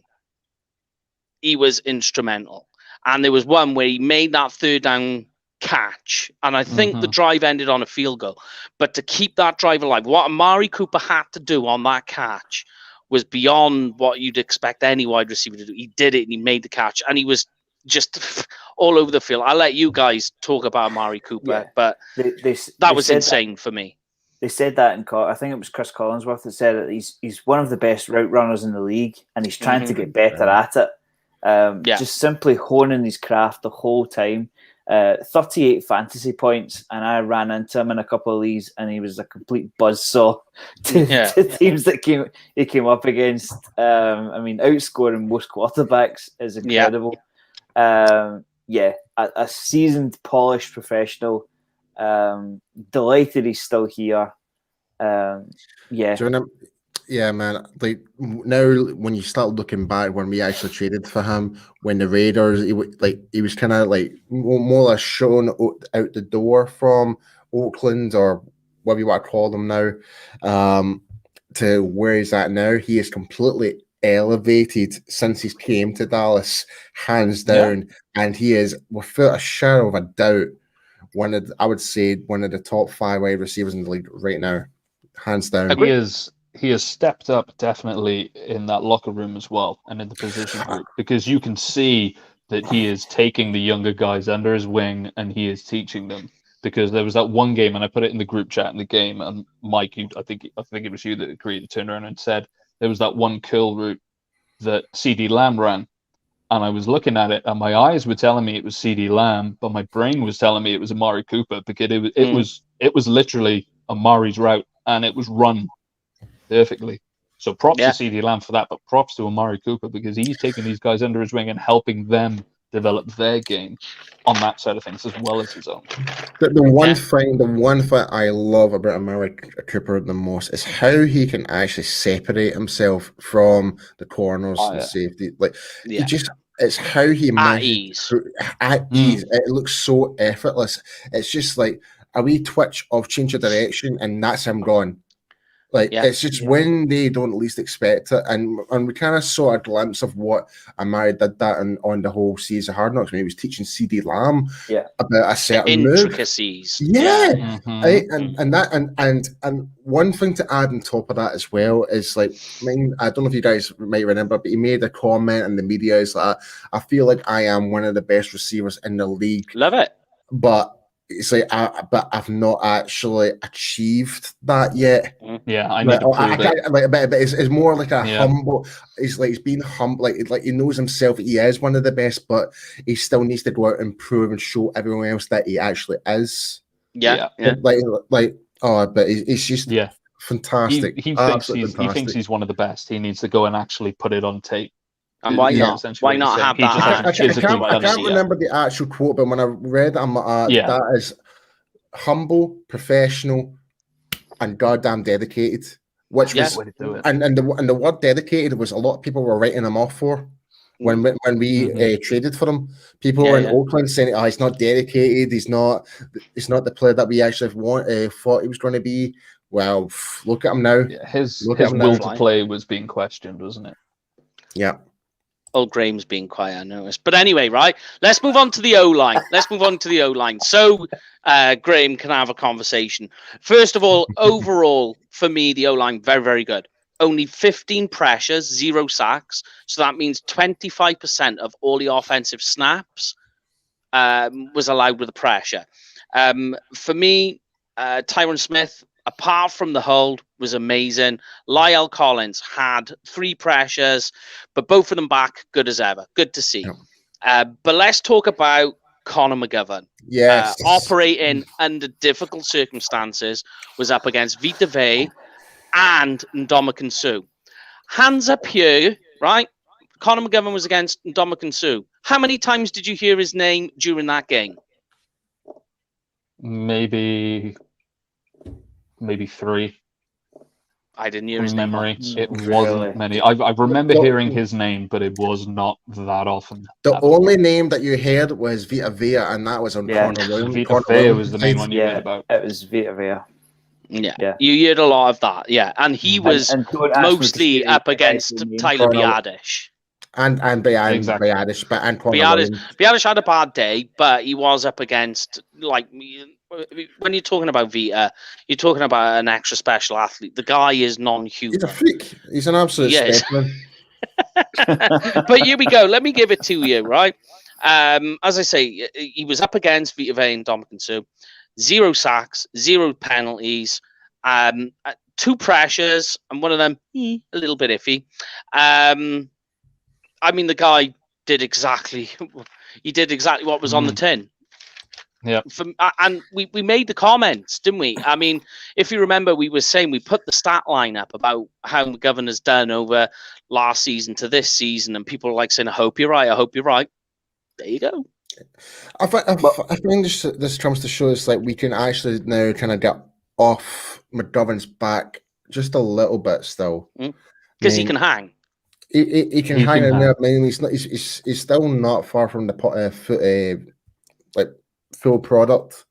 He was instrumental. And there was one where he made that 3rd down catch, and I think the drive ended on a field goal. But to keep that drive alive, what Amari Cooper had to do on that catch was beyond what you'd expect any wide receiver to do. He did it, and he made the catch, and he was just all over the field. I'll let you guys talk about Amari Cooper, but that was insane for me. They said that in I think it was Chris Collinsworth that said that he's one of the best route runners in the league, and he's trying to get better at it. Just simply honing his craft the whole time. 38 fantasy points, and I ran into him in a couple of leagues, and he was a complete buzzsaw to teams that he came up against. I mean, outscoring most quarterbacks is incredible. A seasoned, polished professional. Delighted he's still here. Yeah, man. Like now, when you start looking back, when we actually traded for him, when the Raiders, he was kind of like more or less shown out the door from Oakland or whatever you want to call them now, to where he's at now. He is completely elevated since he came to Dallas, hands down, and he is, without a shadow of a doubt, one of the top 5 wide receivers in the league right now, hands down. He has stepped up definitely in that locker room as well, and in the position group, because you can see that he is taking the younger guys under his wing and he is teaching them. Because there was that one game, and I put it in the group chat in the game, and Mike, I think it was you that agreed, turned around and said there was that one curl route that CD Lamb ran, and I was looking at it, and my eyes were telling me it was CD Lamb, but my brain was telling me it was Amari Cooper, because it was literally Amari's route, and it was run perfectly. So props to CD Lamb for that, but props to Amari Cooper, because he's taking these guys under his wing and helping them develop their game on that side of things as well as his own. The one thing I love about Amari Cooper the most is how he can actually separate himself from the corners and safety. It's how he manages at ease. It looks so effortless. It's just like a wee twitch of change of direction, and that's him gone. It's just when they don't least expect it, and we kind of saw a glimpse of what Amari did that on the whole series of Hard Knocks when he was teaching CD Lamb about a certain intricacies. And one thing to add on top of that as well is I don't know if you guys might remember, but he made a comment in the media is like, I feel like I am one of the best receivers in the league. Love it, but it's like, but I've not actually achieved that yet. Yeah, I need to prove it. But it's more like a humble. He's being humble. Like he knows himself. He is one of the best, but he still needs to go out and prove and show everyone else that he actually is. Yeah. But he's just fantastic. He thinks he's one of the best. He needs to go and actually put it on tape. And why not? Why not have that? I can't remember the actual quote, but when I read it, I'm like, that is humble, professional, and goddamn dedicated. Which was, and the word dedicated was a lot of people were writing him off for when we traded for him. People were in Oakland saying, he's not dedicated. He's not the player that we actually thought he was going to be. Well, look at him now. Yeah, his Look at him will now. to play was being questioned, wasn't it? Yeah. Old Graham's being quiet, I noticed. But anyway, right, let's move on to the O-line. So Graham can have a conversation. First of all, overall, for me, the O-line, very, very good. Only 15 pressures, 0 sacks. So that means 25% of all the offensive snaps was allowed with the pressure. For me, Tyron Smith, apart from the hold, was amazing. Lyle Collins had 3 pressures, but both of them back, good as ever. Good to see. But let's talk about Connor McGovern. Yes. Operating under difficult circumstances, was up against Vita Vea and Ndamukong Suh. Hands up here, right? Connor McGovern was against Ndamukong Suh. How many times did you hear his name during that game? Maybe 3. I didn't hear his name. Memory. It wasn't many. I remember hearing his name, but it was not that often. The only name that you heard was Vita Vea, and that was on Connor Williams. Vita Vea was the main one you heard about. It was Vita Vea. Yeah, you heard a lot of that. Yeah, and he was mostly up against Tyler Biadasz. And Biadasz, but and Biadasz had a bad day, but he was up against, like, when you're talking about Vita, you're talking about an extra special athlete. The guy is non-human. He's a freak. He's an absolute specimen. But here we go. Let me give it to you, right? As I say, he was up against Vita Vea and Ndamukong Suh. 0 sacks, 0 penalties, 2 pressures, and one of them a little bit iffy. I mean, the guy did exactly what was on the tin. Yeah. And we made the comments, didn't we? I mean, if you remember, we were saying, we put the stat line up about how McGovern has done over last season to this season, and people are like saying, I hope you're right. There you go. I think this comes to show us, like, we can actually now kind of get off McGovern's back just a little bit still. Because he can hang. He can hang in there. I mean, he's still not far from the full product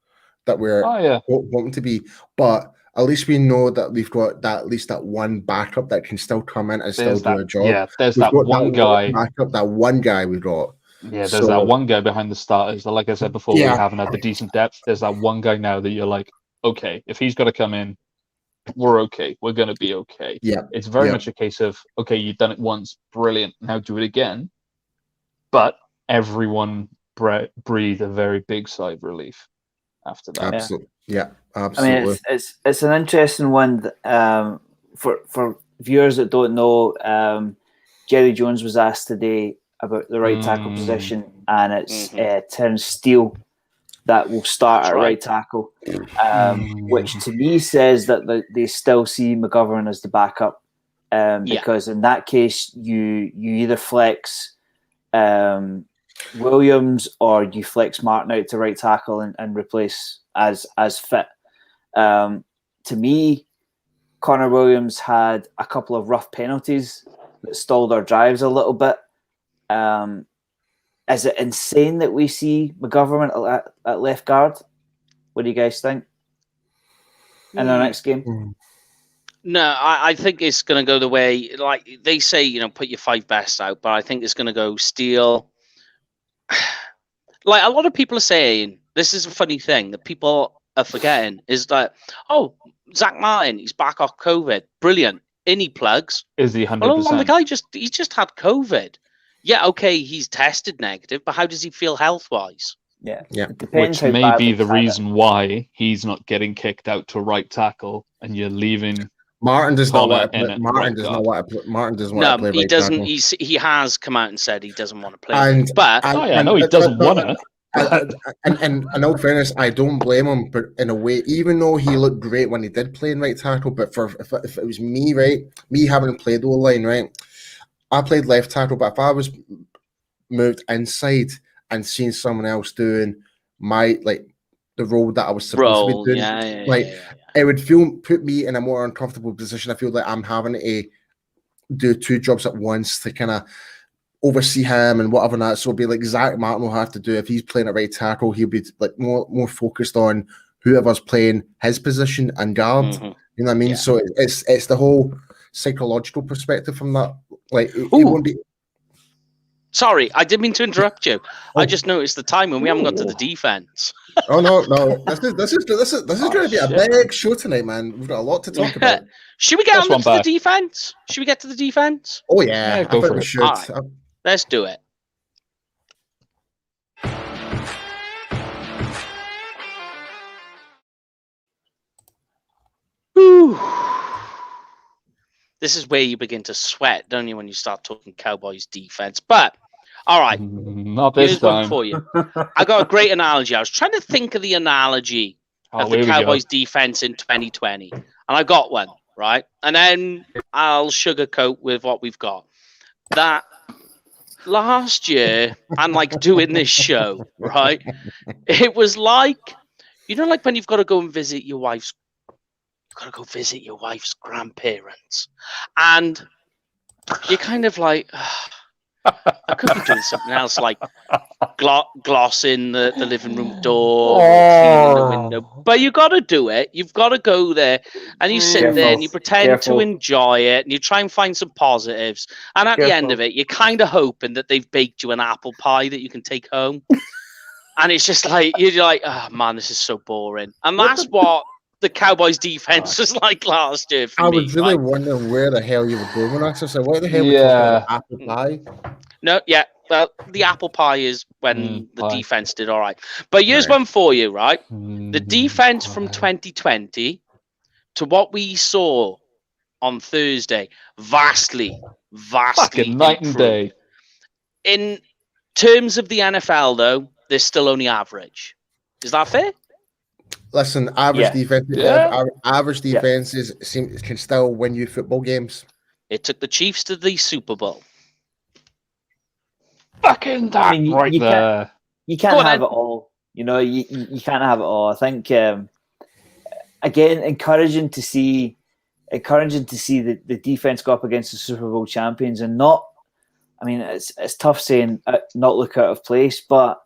that we're wanting to be. But at least we know that we've got at least that one backup that can still come in and still do a job. Yeah, there's that one guy. That one guy we've got. Yeah, there's that one guy behind the starters. Like I said before, we haven't had the decent depth. There's that one guy now that you're like, okay, if he's got to come in, we're okay. We're going to be okay. Yeah, it's very much a case of, okay, you've done it once, brilliant. Now do it again. But everyone breathe a very big sigh of relief after that. Absolutely. Yeah, absolutely. I mean, it's an interesting one. For viewers that don't know, Jerry Jones was asked today about the right tackle position, and it's Terence Steele that will start at right tackle, which to me says that they still see McGovern as the backup, because in that case you either flex Williams or you flex Martin out to right tackle and replace as fit. To me, Connor Williams had a couple of rough penalties that stalled our drives a little bit. Is it insane that we see McGovern at left guard? What do you guys think in our next game? No, I think it's going to go the way, like they say, put your 5 best out, but I think it's going to go Steele. Like a lot of people are saying, this is a funny thing that people are forgetting, is that, Zach Martin, he's back off COVID. Brilliant. In he plugs. Is he 100%? Well, the guy he's just had COVID. Yeah, okay, he's tested negative, but how does he feel health-wise? Yeah. Which may be the reason why he's not getting kicked out to right tackle, and you're leaving. Martin does not want to play. Martin doesn't want to play. No, he doesn't. He has come out and said he doesn't want to play. I know he doesn't want to. And in all fairness, I don't blame him. But in a way, even though he looked great when he did play in right tackle, but if it was me, right, me having played the line, right, I played left tackle. But if I was moved inside and seen someone else doing the role that I was supposed to be doing, it would put me in a more uncomfortable position. I feel like I'm having to do 2 jobs at once to kind of oversee him and whatever that. So it'll be like Zach Martin will have to do, if he's playing at right tackle, he'll be like more focused on whoever's playing his position and guard You know what I mean? Yeah. So it's the whole psychological perspective from that. Like, it Ooh. won't be. Sorry, I didn't mean to interrupt you. I Oh. just noticed the time and we haven't got to the defense. Oh no! This is going to be a shit. big show tonight, man. We've got a lot to talk about. Should we get First on one to the back. defense? Should we get to the defense? Oh yeah, Yeah, go I think for we it. should. All right. Let's do it. Whew. This is where you begin to sweat, don't you, when you start talking Cowboys defense? But all right, Not this here's time. one for you. I got a great analogy. I was trying to think of the analogy of the here we go. Cowboys defense in 2020, and I got one, right? And then I'll sugarcoat with what we've got. That last year, and like doing this show, right? It was like, you know, like when you've got to go and visit your wife's grandparents, and you're kind of like, I could be doing something else, like glossing the living room door, or cleaning the window. But you got to do it. You've got to go there, and you sit there and you pretend to enjoy it, and you try and find some positives. And at the end of it, you're kind of hoping that they've baked you an apple pie that you can take home. And it's just like, you're like, oh man, this is so boring. And that's what the Cowboys defense was like last year for I me. was really wondering where the hell you were going with that. So I said, what the hell we talking about? Apple pie? No, yeah. Well, the apple pie is when the defense did all right. But here's one for you, right? The defense from 2020 to what we saw on Thursday, vastly Fucking night and day. In terms of the NFL, though, they're still only average. Is that fair? Listen, average defense. Yeah. Average defenses can still win you football games. It took the Chiefs to the Super Bowl. Fucking that there. You can't have it all. You know, you can't have it all. I think again, encouraging to see the defense go up against the Super Bowl champions and not. I mean, it's tough saying not look out of place, but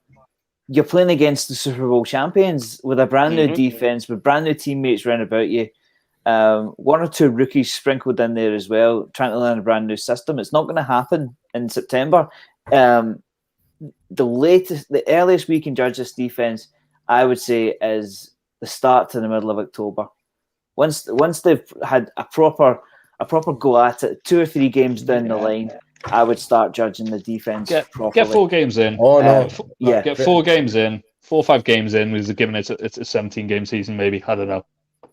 you're playing against the Super Bowl champions with a brand new defense, with brand new teammates around about you. One or two rookies sprinkled in there as well, trying to learn a brand new system. It's not going to happen in September. The earliest we can judge this defense, I would say, is the start to the middle of October. Once they've had a proper go at it, 2 or 3 games down the line, I would start judging the defense properly. Get 4 games in. Oh no! Get 4 games in. 4 or 5 games in. We've given it a 17-game season, maybe. I don't know.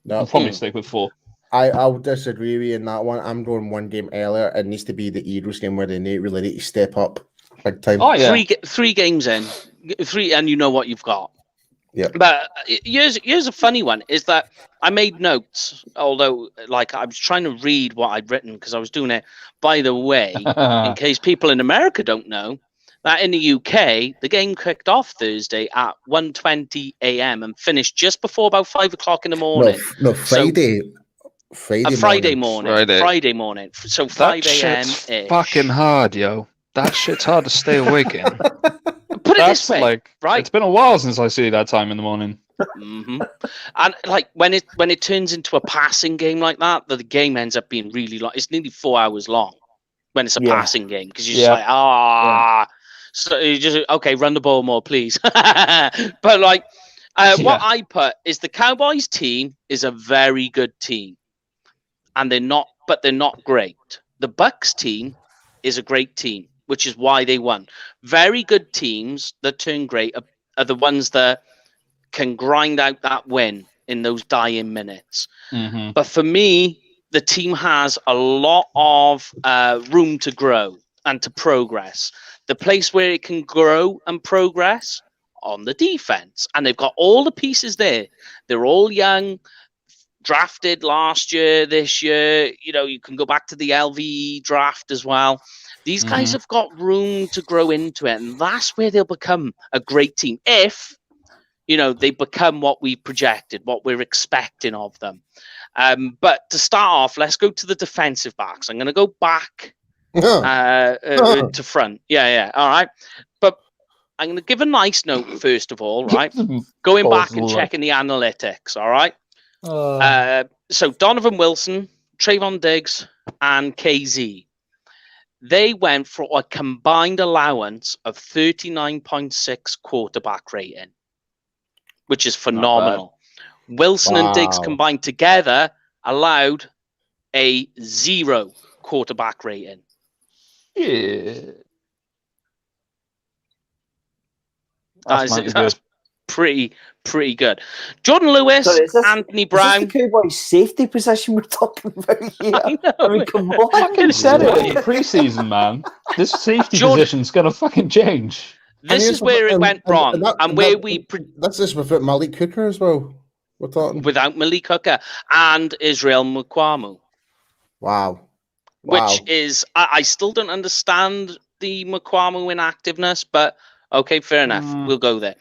No, I'll probably stick with 4. I'll disagree with you in that one. I'm going 1 game earlier. It needs to be the Eagles game where they really need to step up big time. Oh yeah, 3 games in, 3, and you know what you've got. Yeah. But here's a funny one: is that I made notes, although like I was trying to read what I'd written because I was doing it. By the way, in case people in America don't know, that in the UK the game kicked off Thursday at 1:20 a.m. and finished just before about 5 o'clock in the morning. No, Friday. Friday morning. So 5 a.m. Fucking hard, yo. That shit's hard to stay awake in. Put it this way, right? It's been a while since I see that time in the morning. And like when it turns into a passing game like that, the game ends up being really long. It's nearly 4 hours long when it's a passing game because you're just like so you just run the ball more, please. But like what I put is the Cowboys team is a very good team, and they're not great. The Bucks team is a great team, which is why they won. Very good teams that turn great are the ones that can grind out that win in those dying minutes. But for me, the team has a lot of room to grow and to progress. The place where it can grow and progress on the defense. And they've got all the pieces there. They're all young, drafted last year, this year. You know, you can go back to the LVE draft as well. These guys have got room to grow into it, and that's where they'll become a great team if, you know, they become what we projected, what we're expecting of them. But to start off, let's go to the defensive backs. I'm going to go back to front. Yeah. All right. But I'm going to give a nice note first of all, right? Going back and checking the analytics, all right? So Donovan Wilson, Trayvon Diggs, and KZ, they went for a combined allowance of 39.6 quarterback rating, which is phenomenal. Wilson and Diggs combined together allowed a 0 quarterback rating. Yeah. That's pretty good. Jordan Lewis, Anthony Brown. Is this the Cowboys' safety position we're talking about here? I mean, come on. I fucking said it in preseason, man. This safety position's going to fucking change. This is where it went wrong. That's just without Malik Hooker as well. We're talking. Without Malik Hooker and Israel Mukwamu. Wow. Which is, I still don't understand the Mukwamu inactiveness, but okay, fair enough. We'll go there.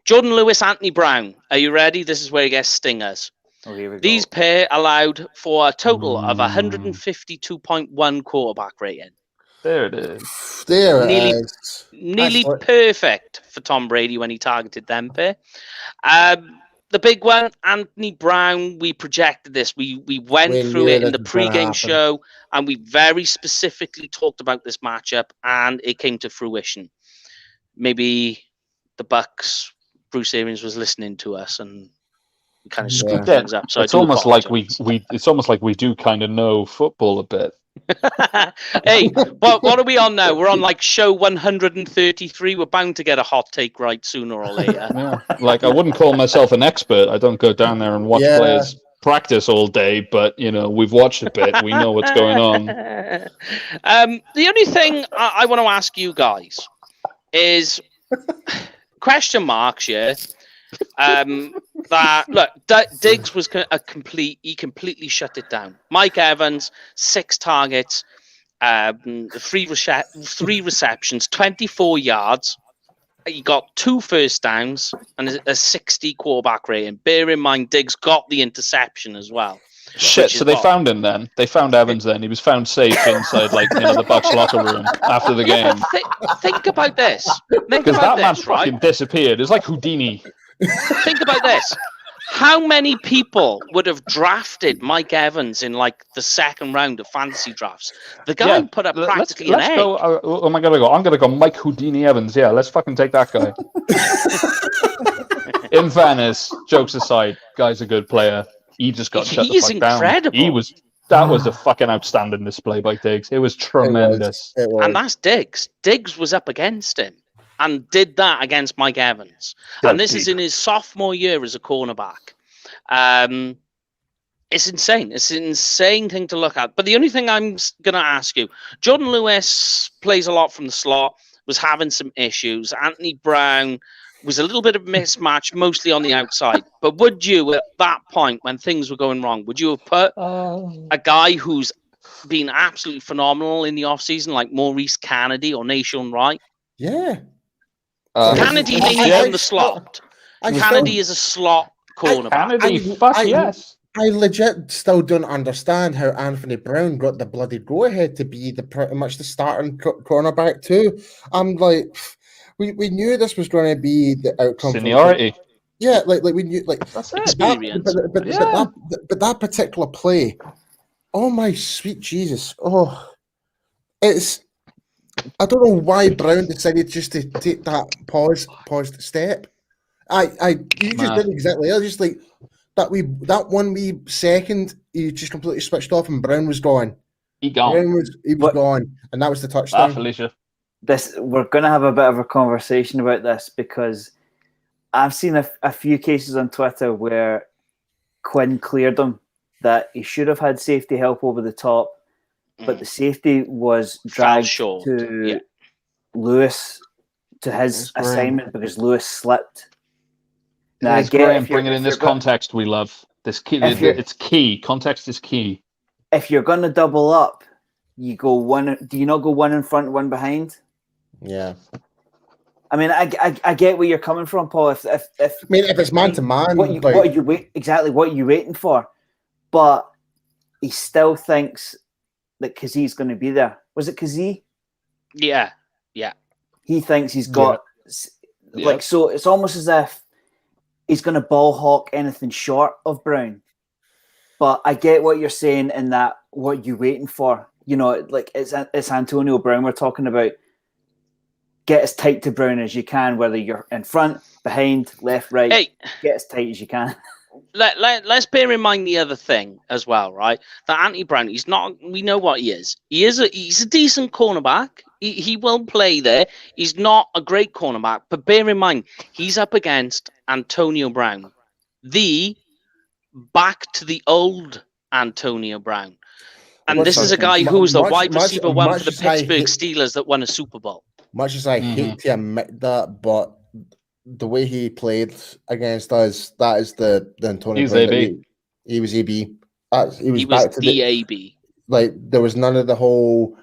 Jordan Lewis, Anthony Brown. Are you ready? This is where it gets stingers. Oh, here we go. These pair allowed for a total of 152.1 quarterback rating. There it is. Nearly perfect for Tom Brady when he targeted them pair. The big one, Anthony Brown, we projected this. We went through it in the pregame show, and we very specifically talked about this matchup, and it came to fruition. Maybe the Bucks, Bruce Arians was listening to us, and we kind of scooped things up. So it's almost like it's almost like we do kind of know football a bit. Hey, what are we on now? We're on like show 133. We're bound to get a hot take right sooner or later. Yeah. Like, I wouldn't call myself an expert. I don't go down there and watch players practice all day, but we've watched a bit. We know what's going on. The only thing I want to ask you guys is question marks, yeah. That look, Diggs was he completely shut it down. Mike Evans, 6 targets, 3 receptions, 24 yards. He got 2 first downs and a 60 quarterback rating. Bear in mind, Diggs got the interception as well. Shit, so they found him then. They found Evans then. He was found safe inside, the Bucks locker room after the game. Think about this. Because that man fucking disappeared. It's like Houdini. Think about this. How many people would have drafted Mike Evans in like the second round of fantasy drafts? The guy put up practically an egg. Go, oh my God, I'm going to go Mike Houdini Evans. Yeah, let's fucking take that guy. In fairness, jokes aside, guy's a good player. He just got shut the fuck incredible. Down. That was a fucking outstanding display by Diggs. It was tremendous. It was. And that's Diggs. Diggs was up against him and did that against Mike Evans. And this is in his sophomore year as a cornerback. It's insane. It's an insane thing to look at. But the only thing I'm going to ask you, Jordan Lewis plays a lot from the slot, was having some issues. Anthony Brown was a little bit of a mismatch, mostly on the outside. But would you, at that point when things were going wrong, would you have put a guy who's been absolutely phenomenal in the offseason, like Maurice Kennedy or Nation Wright? Yeah. Kennedy mainly from the slot. Kennedy is a slot cornerback. Yes. I legit still don't understand how Anthony Brown got the bloody go-ahead to be pretty much the starting cornerback too. I'm like, we knew this was going to be the outcome. Seniority. Like we knew, like that's experience. But that particular play, oh my sweet Jesus! Oh, I don't know why Brown decided just to take that paused step. You just did exactly. I was just like that 1 wee second, he just completely switched off, and Brown was gone. He was gone, and that was the touchdown. Felicia. We're going to have a bit of a conversation about this because I've seen a few cases on Twitter where Quinn cleared him that he should have had safety help over the top, but the safety was dragged to Lewis to his assignment because Lewis slipped. Now, Graham, bring it in this context we love. It's key. Context is key. If you're going to double up, you go one. Do you not go one in front, one behind? Yeah. I mean, I get where you're coming from, Paul. If it's man to man, what are you waiting for? But he still thinks that Kazee going to be there. Was it Kazee? Yeah. He thinks he's got so it's almost as if he's going to ball hawk anything short of Brown. But I get what you're saying in that what you waiting for. You know, like it's Antonio Brown we're talking about. Get as tight to Brown as you can, whether you're in front, behind, left, right. Hey, get as tight as you can. Let's bear in mind the other thing as well, right? That Anthony Brown, he's not. We know what he is. He's a decent cornerback. He will play there. He's not a great cornerback, but bear in mind he's up against Antonio Brown, the back to the old Antonio Brown, and this is a guy who was the wide receiver one for the Pittsburgh Steelers that won a Super Bowl. Much as I hate to admit that, but the way he played against us, that is the Antonio Brown. AB. He was AB. He was back to the AB. Like, there was none of the whole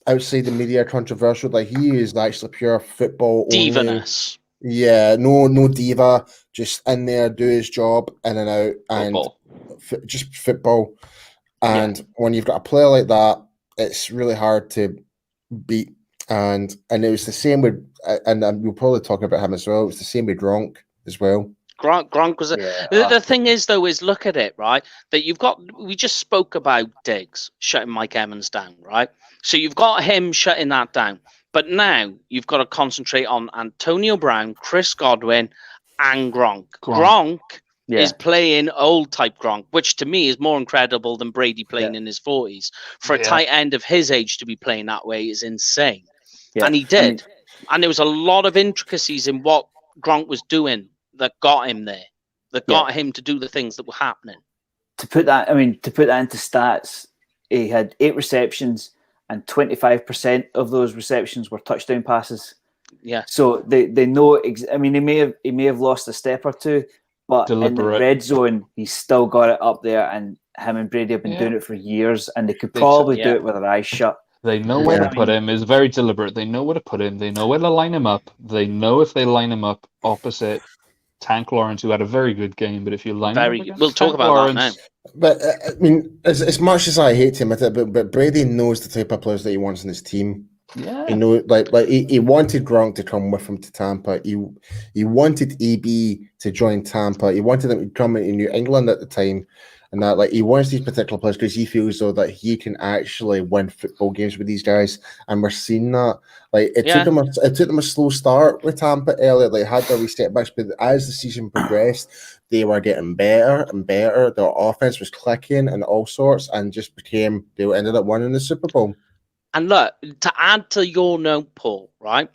outside the media controversial. Like, he is actually pure football divaness. Yeah, no diva, just in there, do his job, in and out, and just football. And when you've got a player like that, it's really hard to beat. And it was the same with, and we'll probably talk about him as well. It was the same with Gronk as well. Gronk was the thing is though is look at it, right, that you've got, we just spoke about Diggs shutting Mike Evans down, right? So you've got him shutting that down, but now you've got to concentrate on Antonio Brown, Chris Godwin, and Gronk is playing old type Gronk, which to me is more incredible than Brady playing in his 40s. For a tight end of his age to be playing that way is insane. And he did. And there was a lot of intricacies in what Gronk was doing that got him there, that got him to do the things that were happening. To put that into stats, he had 8 receptions and 25% of those receptions were touchdown passes. Yeah. So they know. He may have lost a step or two, but in the red zone, he's still got it up there. And him and Brady have been doing it for years, and they could probably do it with their eyes shut. They know where to put him. It's very deliberate. They know where to put him. They know where to line him up. They know if they line him up opposite Tank Lawrence, who had a very good game, but if you line him up, we'll talk about Lawrence, that now. But I mean, as much as I hate him, but Brady knows the type of players that he wants in his team. Yeah, you know, like he wanted Gronk to come with him to Tampa. He wanted EB to join Tampa. He wanted him to come in New England at the time. And that, like, he wants these particular players because he feels though that he can actually win football games with these guys, and we're seeing that. Like, it took them a slow start with Tampa earlier. They had their wee setbacks, but as the season progressed, they were getting better and better. Their offense was clicking and all sorts, and just became, they ended up winning the Super Bowl. And look, to add to your note, Paul, right?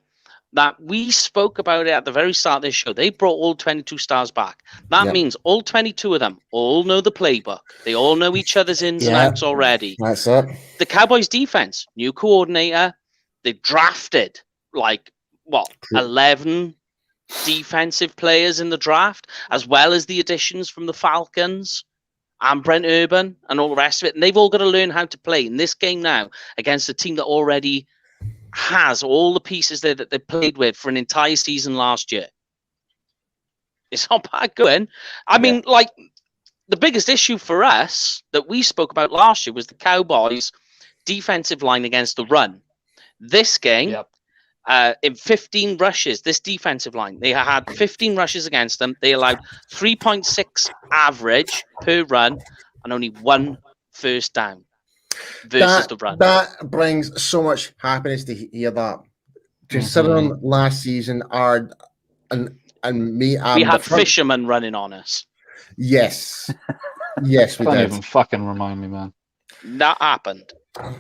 That we spoke about it at the very start of this show. They brought all 22 stars back. That means all 22 of them all know the playbook. They all know each other's ins and outs already. That's it. The Cowboys defense, new coordinator. They drafted 11 defensive players in the draft, as well as the additions from the Falcons and Brent Urban and all the rest of it. And they've all got to learn how to play in this game now against a team that already has all the pieces there that they played with for an entire season last year. It's not bad going. I mean, like, the biggest issue for us that we spoke about last year was the Cowboys' defensive line against the run. This game, in 15 rushes, this defensive line, they had 15 rushes against them. They allowed 3.6 average per run and only 1 first down. Versus the run. That brings so much happiness to hear that. Considering last season, we had fishermen running on us. Yes, yes, we Don't did. even fucking remind me, man. That happened.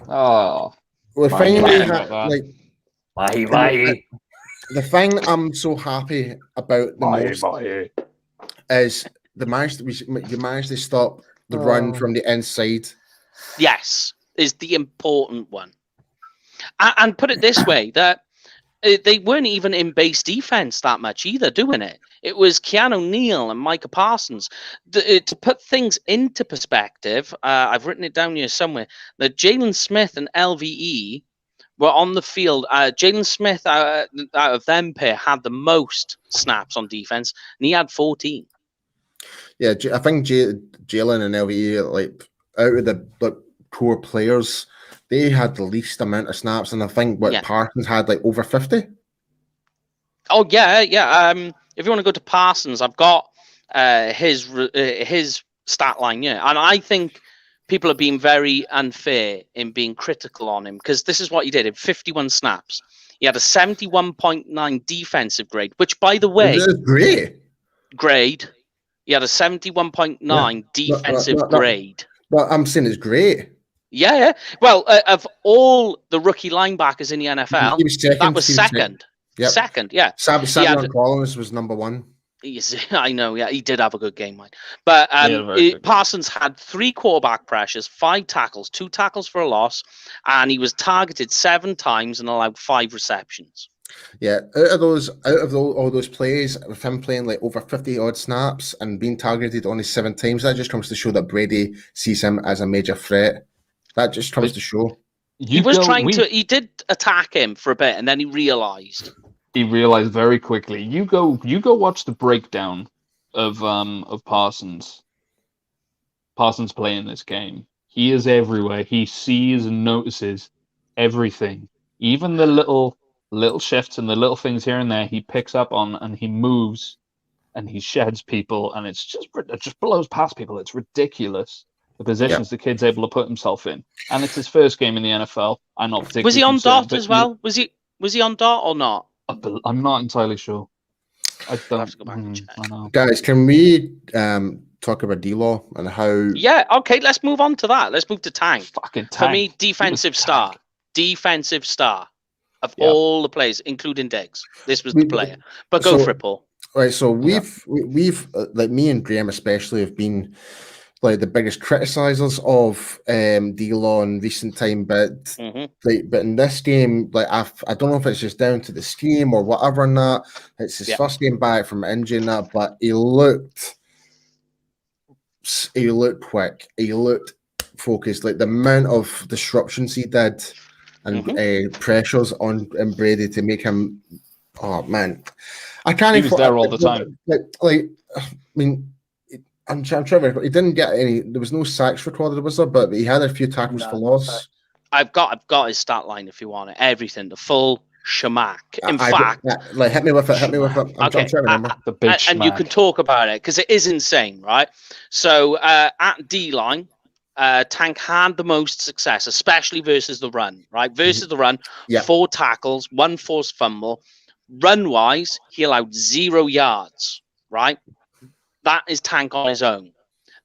Oh, we finally had, the thing I'm so happy about the most is you managed to stop the run from the inside. Yes, is the important one. And put it this way, that they weren't even in base defense that much either doing it. It was Keanu Neal and Micah Parsons. To put things into perspective, I've written it down here somewhere, that Jalen Smith and LVE were on the field. Jalen Smith, out of them pair, had the most snaps on defense, and he had 14. Yeah, I think Jalen and LVE, like, out of the core players, they had the least amount of snaps, and I think Parsons had like over 50. Oh yeah. If you want to go to Parsons, I've got his stat line, yeah. And I think people are being very unfair in being critical on him because this is what he did in 51 snaps. He had a 71.9 defensive grade, which, by the way, great. He had a 71.9 defensive grade. Well, I'm saying it's great. Yeah. Well, of all the rookie linebackers in the NFL, he was second. That was second. Yep. Second, yeah. Savion Collins was number 1. I know, yeah, he did have a good game, mate. But Parsons had 3 quarterback pressures, 5 tackles, 2 tackles for a loss, and he was targeted 7 times and allowed 5 receptions. Yeah, out of all those plays, with him playing like over 50 odd snaps and being targeted only 7 times, that just comes to show that Brady sees him as a major threat. That just comes to show. He did attack him for a bit, and then he realized. He realized very quickly. You go watch the breakdown of Parsons. Parsons playing this game. He is everywhere. He sees and notices everything, even the little shifts and the little things here and there. He picks up on, and he moves, and he sheds people, and it just blows past people. It's ridiculous the positions the kid's able to put himself in, and it's his first game in the NFL. I'm not particularly. Was he on dot as well? Was he on dot or not? I'm not entirely sure. I don't have to go back and check. Guys, can we talk about D-Law and how? Yeah, okay. Let's move on to that. Let's move to Tank. Fucking Tank. For me, defensive star of all the players, including Diggs. This was the player. But go for it, Paul. Right. So we've like me and Graham especially have been like the biggest criticizers of D-Law in recent time, but but in this game, like I don't know if it's just down to the scheme or whatever or not. It's his first game back from injury and that, but he looked quick. He looked focused. Like the amount of disruptions he did and pressures on Brady to make him. Oh man, I can't. He was there all the time. Like I mean. I'm trying to remember. He didn't get any. There was no sacks recorded, was there? But he had a few tackles for loss. I've got his stat line if you want it. Everything, the full shemack. In fact, hit me with it. I'm trying to remember. The big and you can talk about it because it is insane, right? So at D line, Tank had the most success, especially versus the run. Right, versus the run, 4 tackles, 1 forced fumble. Run wise, he allowed 0 yards. Right. That is Tank on his own.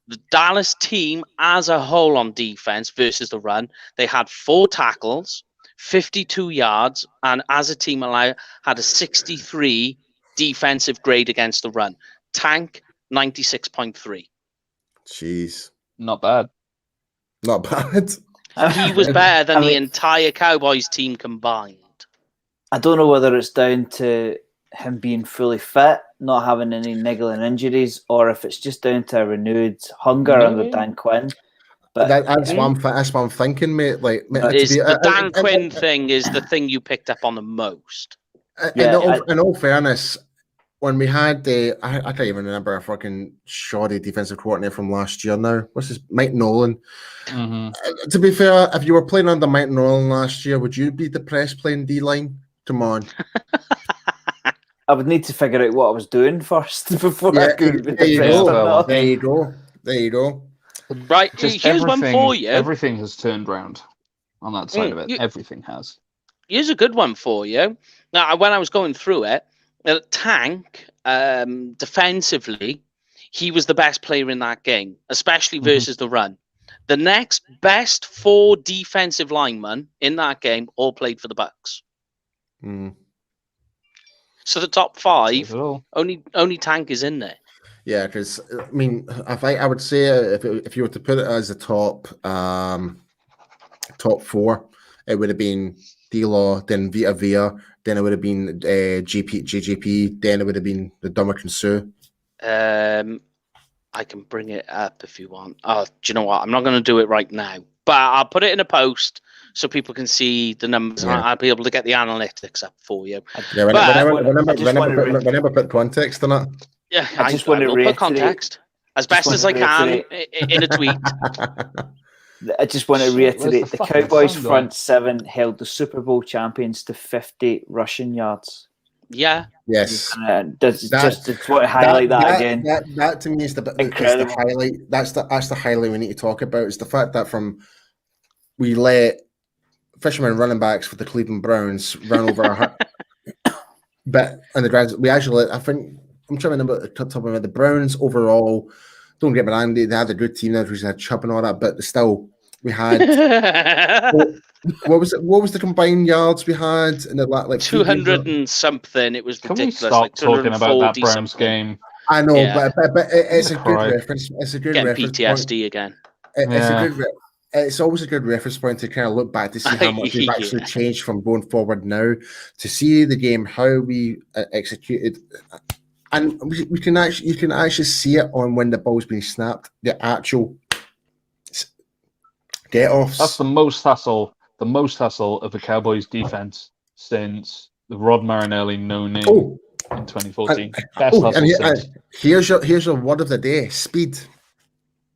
The Dallas team as a whole on defense versus the run, they had 4 tackles, 52 yards, and as a team had a 63 defensive grade against the run. Tank, 96.3. Jeez. Not bad. Not bad. He was better than the entire Cowboys team combined. I don't know whether it's down to him being fully fit, not having any niggling injuries, or if it's just down to a renewed hunger under Dan Quinn. But that's what I'm thinking, mate. Like, the Dan Quinn thing is the thing you picked up on the most. In all fairness, when we had I can't even remember a fucking shoddy defensive coordinator from last year now. What's his Mike Nolan? To be fair, if you were playing under Mike Nolan last year, would you be depressed playing D-line? Come on. I would need to figure out what I was doing first before I could be depressed. There you go. Right, here's one for you. Everything has turned round on that side of it. Everything has. Here's a good one for you. Now, when I was going through it, Tank, defensively, he was the best player in that game, especially versus the run. The next best 4 defensive linemen in that game all played for the Bucks. So the top 5, only Tank is in there. Yeah, because I mean, I would say if you were to put it as a top 4, it would have been D-Law, then Vita, then it would have been JGP, then it would have been the Dominican Sue. I can bring it up if you want. Oh, do you know what? I'm not going to do it right now, but I'll put it in a post so people can see the numbers. Yeah. I'll be able to get the analytics up for you. Yeah, remember put context in it. Yeah, I just want to put context as best as I can in a tweet. I just want to reiterate the Cowboys front 7 held the Super Bowl champions to 50 rushing yards. Yeah. Yes. Just want to highlight that again. That to me is the highlight. That's the highlight we need to talk about. Is the fact that we let fishermen running backs for the Cleveland Browns run over our but on the grounds. We actually, I think, I'm trying to remember talking about the Browns overall. Don't get me wrong, they had a good team there, we had Chubb and all that, but still, we had what was it? What was the combined yards we had in the like 200 and something? It was ridiculous. Can we stop talking about that Browns game? I know, but it's a good reference. It's a good reference PTSD point. Again. It's always a good reference point to kind of look back to see how much we've actually changed from going forward now, to see the game, how we executed. And you can actually see it on when the ball's being snapped, the actual get-offs. That's the most hassle of the Cowboys defense since the Rod Marinelli no-name in 2014. Here's your word of the day: speed.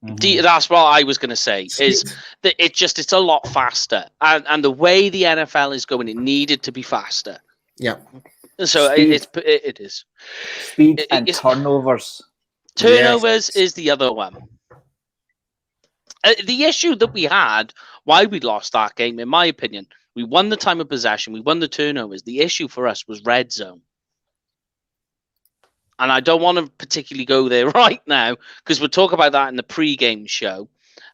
Mm-hmm. That's what I was going to say. Is that it's a lot faster, and the way the NFL is going, it needed to be faster. Yeah. So it is speed and turnovers. Turnovers is the other one. The issue that we had, why we lost that game, in my opinion, we won the time of possession, we won the turnovers. The issue for us was red zone. And I don't want to particularly go there right now, because we'll talk about that in the pre-game show,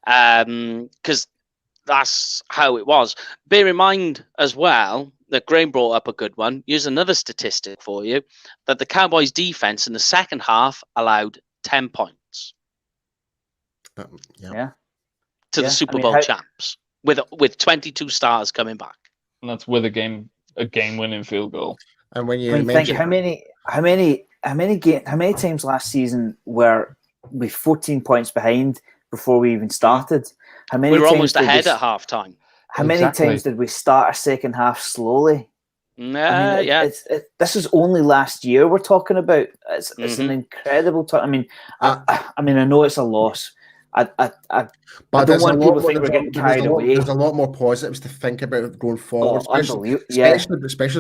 because that's how it was. Bear in mind as well that Graham brought up a good one. Here's another statistic for you, that the Cowboys defense in the second half allowed 10 points. To the Super Bowl champs, with 22 stars coming back. And that's with a game-winning field goal. And when you think how many times last season were we 14 points behind before we even started? How many? We were almost ahead at halftime. How many times did we start our second half slowly? This is only last year we're talking about. It's an incredible time. I know it's a loss. But I don't want people to think we're getting carried away. There's a lot more positives to think about going forward, especially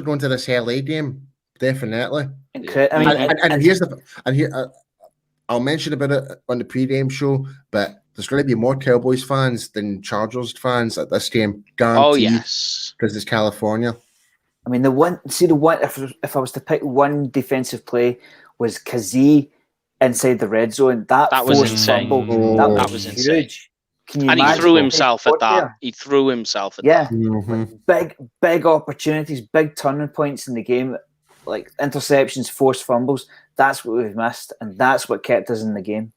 going to this LA game. Definitely. I'll mention about it on the pre-game show, but there's going to be more Cowboys fans than Chargers fans at this game, guaranteed. Oh yes, because it's California. I mean, if I was to pick one defensive play, was Kazee inside the red zone. That was insane. That was huge. And he threw himself at that. He threw himself at that. Mm-hmm. Big opportunities, big turning points in the game, like interceptions, forced fumbles. That's what we've missed, and that's what kept us in the game.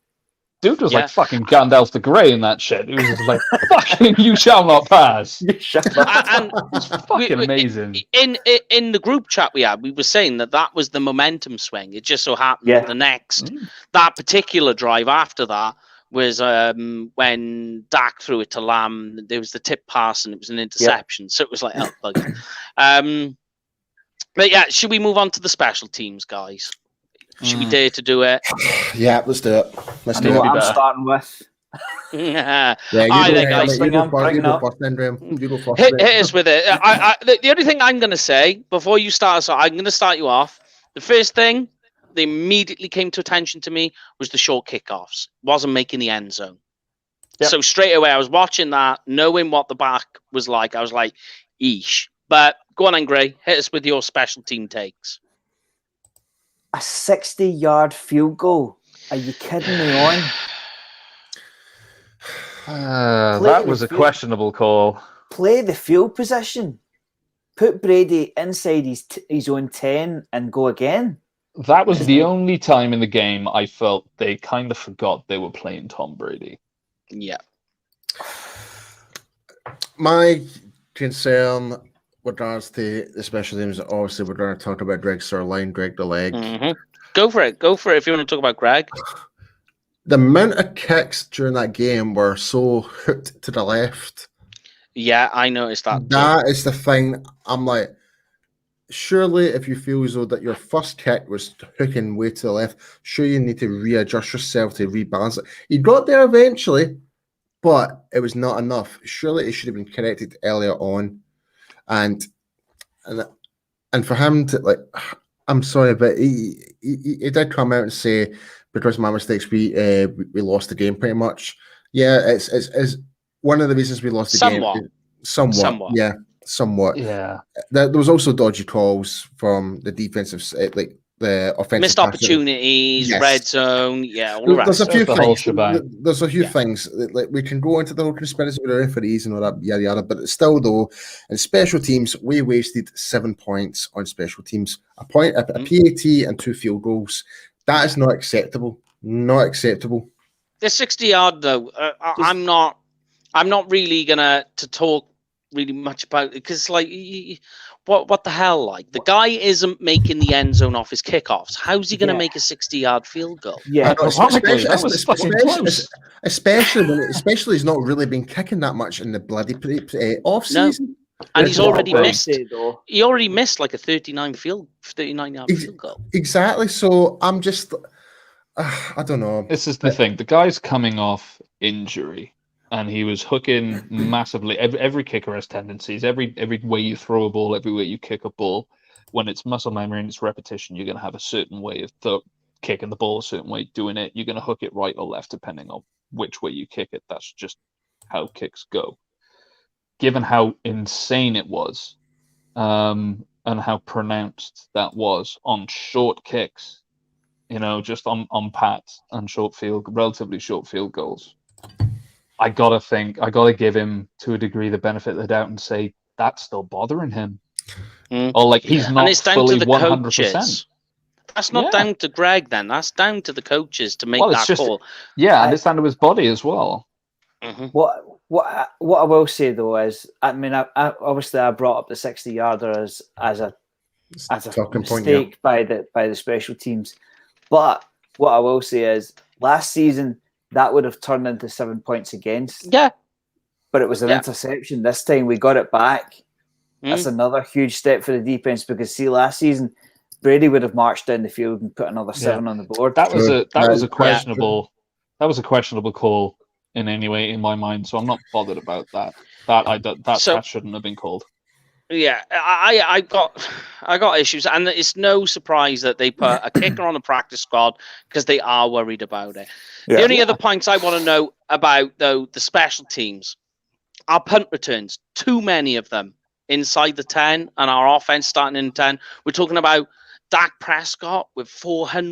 Dude was like fucking Gandalf the Grey in that shit. He was just like, fucking, you shall not pass. And it's fucking amazing. In the group chat we had, we were saying that was the momentum swing. It just so happened that the next, that particular drive after that was when Dak threw it to Lamb. There was the tip pass and it was an interception. So it was like, bugger. But yeah, should we move on to the special teams, guys? Should we dare to do it? Yeah, let's do it. Let's do it. I'm starting with. You go first. Hit us with it. The only thing I'm going to say before you start, I'm going to start you off. The first thing that immediately came to attention to me was the short kickoffs. Wasn't making the end zone. Yep. So straight away, I was watching that, knowing what the back was like. I was like, eesh. But go on, Gray. Hit us with your special team takes. A 60-yard field goal. Are you kidding me on? That was a questionable call. Play the field position. Put Brady inside his own 10 and go again. That was the only time in the game I felt they kind of forgot they were playing Tom Brady. Yeah. My concern with regards to the special teams, obviously we're going to talk about Greg Sirline, Greg the Leg. Mm-hmm. Go for it if you want to talk about Greg. The amount of kicks during that game were so hooked to the left. Yeah, I noticed that. That is the thing. I'm like, surely if you feel as though that your first kick was hooking way to the left, sure you need to readjust yourself to rebalance it. You got there eventually, but it was not enough. Surely it should have been corrected earlier on. And for him to I'm sorry, but he did come out and say because of my mistakes we lost the game pretty much. Yeah, it's one of the reasons we lost the game. Somewhat. Yeah, somewhat. Yeah. There was also dodgy calls from the defensive, like the offensive. Missed opportunities, yes. Red zone, all the rest. There's a few things. There's a few Yeah. things. Like we can go into the whole conspiracy with the referees and all that, yada yada. But still, though, in special teams, we wasted 7 points on special teams. A point, a PAT, and 2 field goals. That is not acceptable. Not acceptable. The 60-yard though, I'm not really gonna talk really much about it because like what the hell, like the guy isn't making the end zone off his kickoffs. How's he gonna make a 60-yard field goal? Yeah, especially he's not really been kicking that much in the bloody off season. No. And he's already missed. He already missed like a 39-yard field goal. Exactly. So I'm just, I don't know. This is the thing. The guy's coming off injury, and he was hooking massively. Every kicker has tendencies. Every way you throw a ball, every way you kick a ball, when it's muscle memory and it's repetition, you're going to have a certain way of kicking the ball, a certain way of doing it. You're going to hook it right or left depending on which way you kick it. That's just how kicks go. Given how insane it was, and how pronounced that was on short kicks, just on pats and relatively short field goals, I gotta give him to a degree the benefit of the doubt and say that's still bothering him. Or like he's not fully 100%. That's not down to Greg then. That's down to the coaches to make that call. Yeah, and it's down to his body as well. Mm-hmm. What I will say though is, I mean, I obviously I brought up the 60-yarder as a mistake by the special teams, but what I will say is last season that would have turned into 7 points against. Yeah, but it was an interception. This time we got it back. That's another huge step for the defense because see, last season Brady would have marched down the field and put another 7 on the board. That was a questionable call in any way in my mind, so I'm not bothered about that. That shouldn't have been called. Yeah, I got issues, and it's no surprise that they put a kicker on the practice squad because they are worried about it. Yeah. The only other points I want to know about, though, the special teams, our punt returns, too many of them inside the 10, and our offense starting in 10. We're talking about Dak Prescott with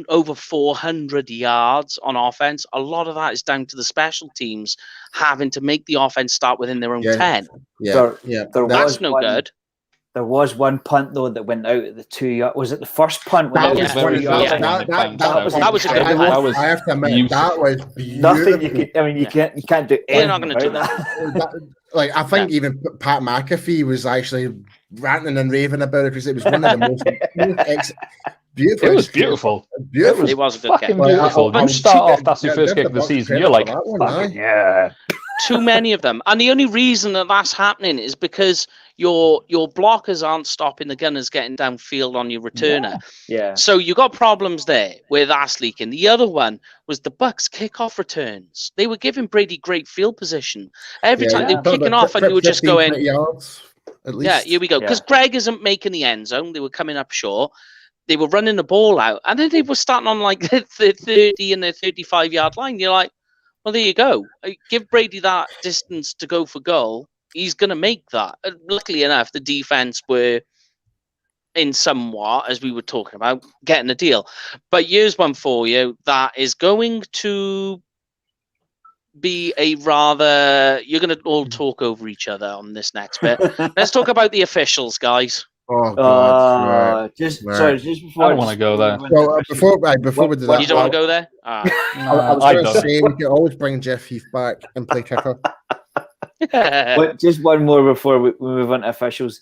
over 400 yards on offense. A lot of that is down to the special teams having to make the offense start within their own 10. That's no good. There was one punt though that went out at the 2 yard. Was it the first punt? That was a good punt. I have to admit that was beautiful. Nothing you can. I mean, you can't do anything. You're not going to do that. Like I think even Pat McAfee was actually ranting and raving about it because it was one of the most beautiful. It was beautiful. It was a good kick. Beautiful. Don't start off. That's your first kick of the season. You're like, yeah. Too many of them, and the only reason that's happening is because your blockers aren't stopping the gunners getting downfield on your returner. Yeah. So you got problems there with ass leaking. The other one was the Bucks kickoff returns. They were giving Brady great field position every time they were kicking off, and you were just going, yards, at least. Yeah, here we go. Because Greg isn't making the end zone. They were coming up short. They were running the ball out, and then they were starting on like the 30 and the 35-yard line. You're like, well, there you go. Give Brady that distance to go for goal. He's going to make that. Luckily enough, the defense were in somewhat, as we were talking about, getting a deal. But here's one for you that is going to be a rather... You're going to all talk over each other on this next bit. Let's talk about the officials, guys. Oh God! Just before I don't want to go there. Well, before we do that, you don't want to go there. I was going to say we can always bring Jeff Heath back and play kicker. But just one more before we move on to officials.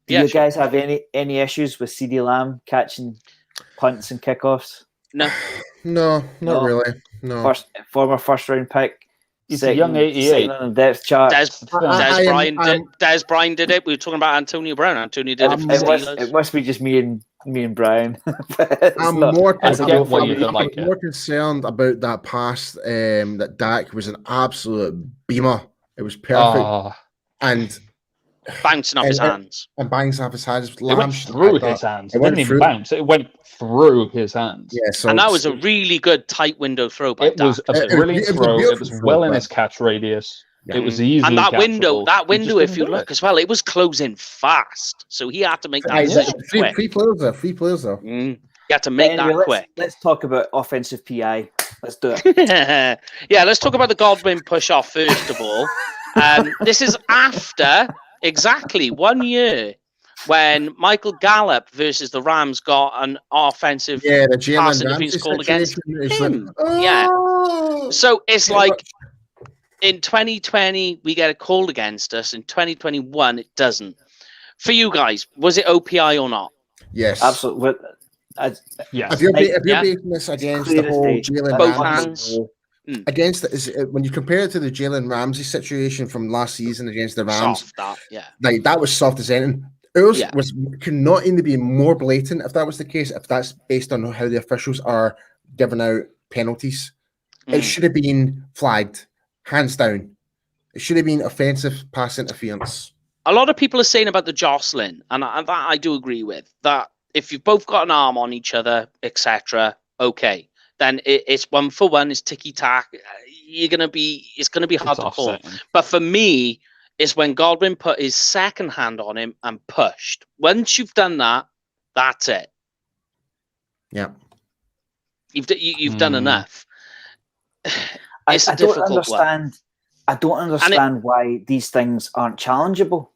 Do you guys have any issues with CeeDee Lamb catching punts and kickoffs? No, not really. No. Former first round pick. He's a young 88 on the depth chart. Des Bryant did it. We were talking about Antonio Brown. Antonio did it for the Steelers. It must be just me and Brian. I'm more concerned about that pass that Dak was an absolute beamer. It was perfect. And bouncing off his hands. And bouncing off his hands. It went through his hands. It didn't even bounce. It went through his hands. Yeah, so and that was a really good tight window throw by It was a brilliant throw. It was well in his catch radius. It was easily and that catchable. window, if you look as well, it was closing fast. So he had to make that quick. Free players there. He had to make that quick. Let's talk about offensive PI. Let's do it. Yeah, let's talk about the Godwin push off first of all. This is after exactly 1 year when Michael Gallup versus the Rams got an offensive pass interference called against him. Yeah. So it's like in 2020 we get a call against us. In 2021 it doesn't. For you guys, was it OPI or not? Yes, absolutely. Yes. If you're making this against the whole Jalen Ramsey, against when you compare it to the Jalen Ramsey situation from last season against the Rams, that was soft as anything. It could not even be more blatant if that was the case. If that's based on how the officials are giving out penalties, it should have been flagged, hands down. It should have been offensive pass interference. A lot of people are saying about the jostling, and that I do agree with that. If you've both got an arm on each other, etc., okay, then it's 1 for 1. It's ticky tack. It's gonna be hard to call. But for me, it's when Godwin put his second hand on him and pushed. Once you've done that, that's it. Yeah, you've done enough. I don't understand. I don't understand why these things aren't challengeable.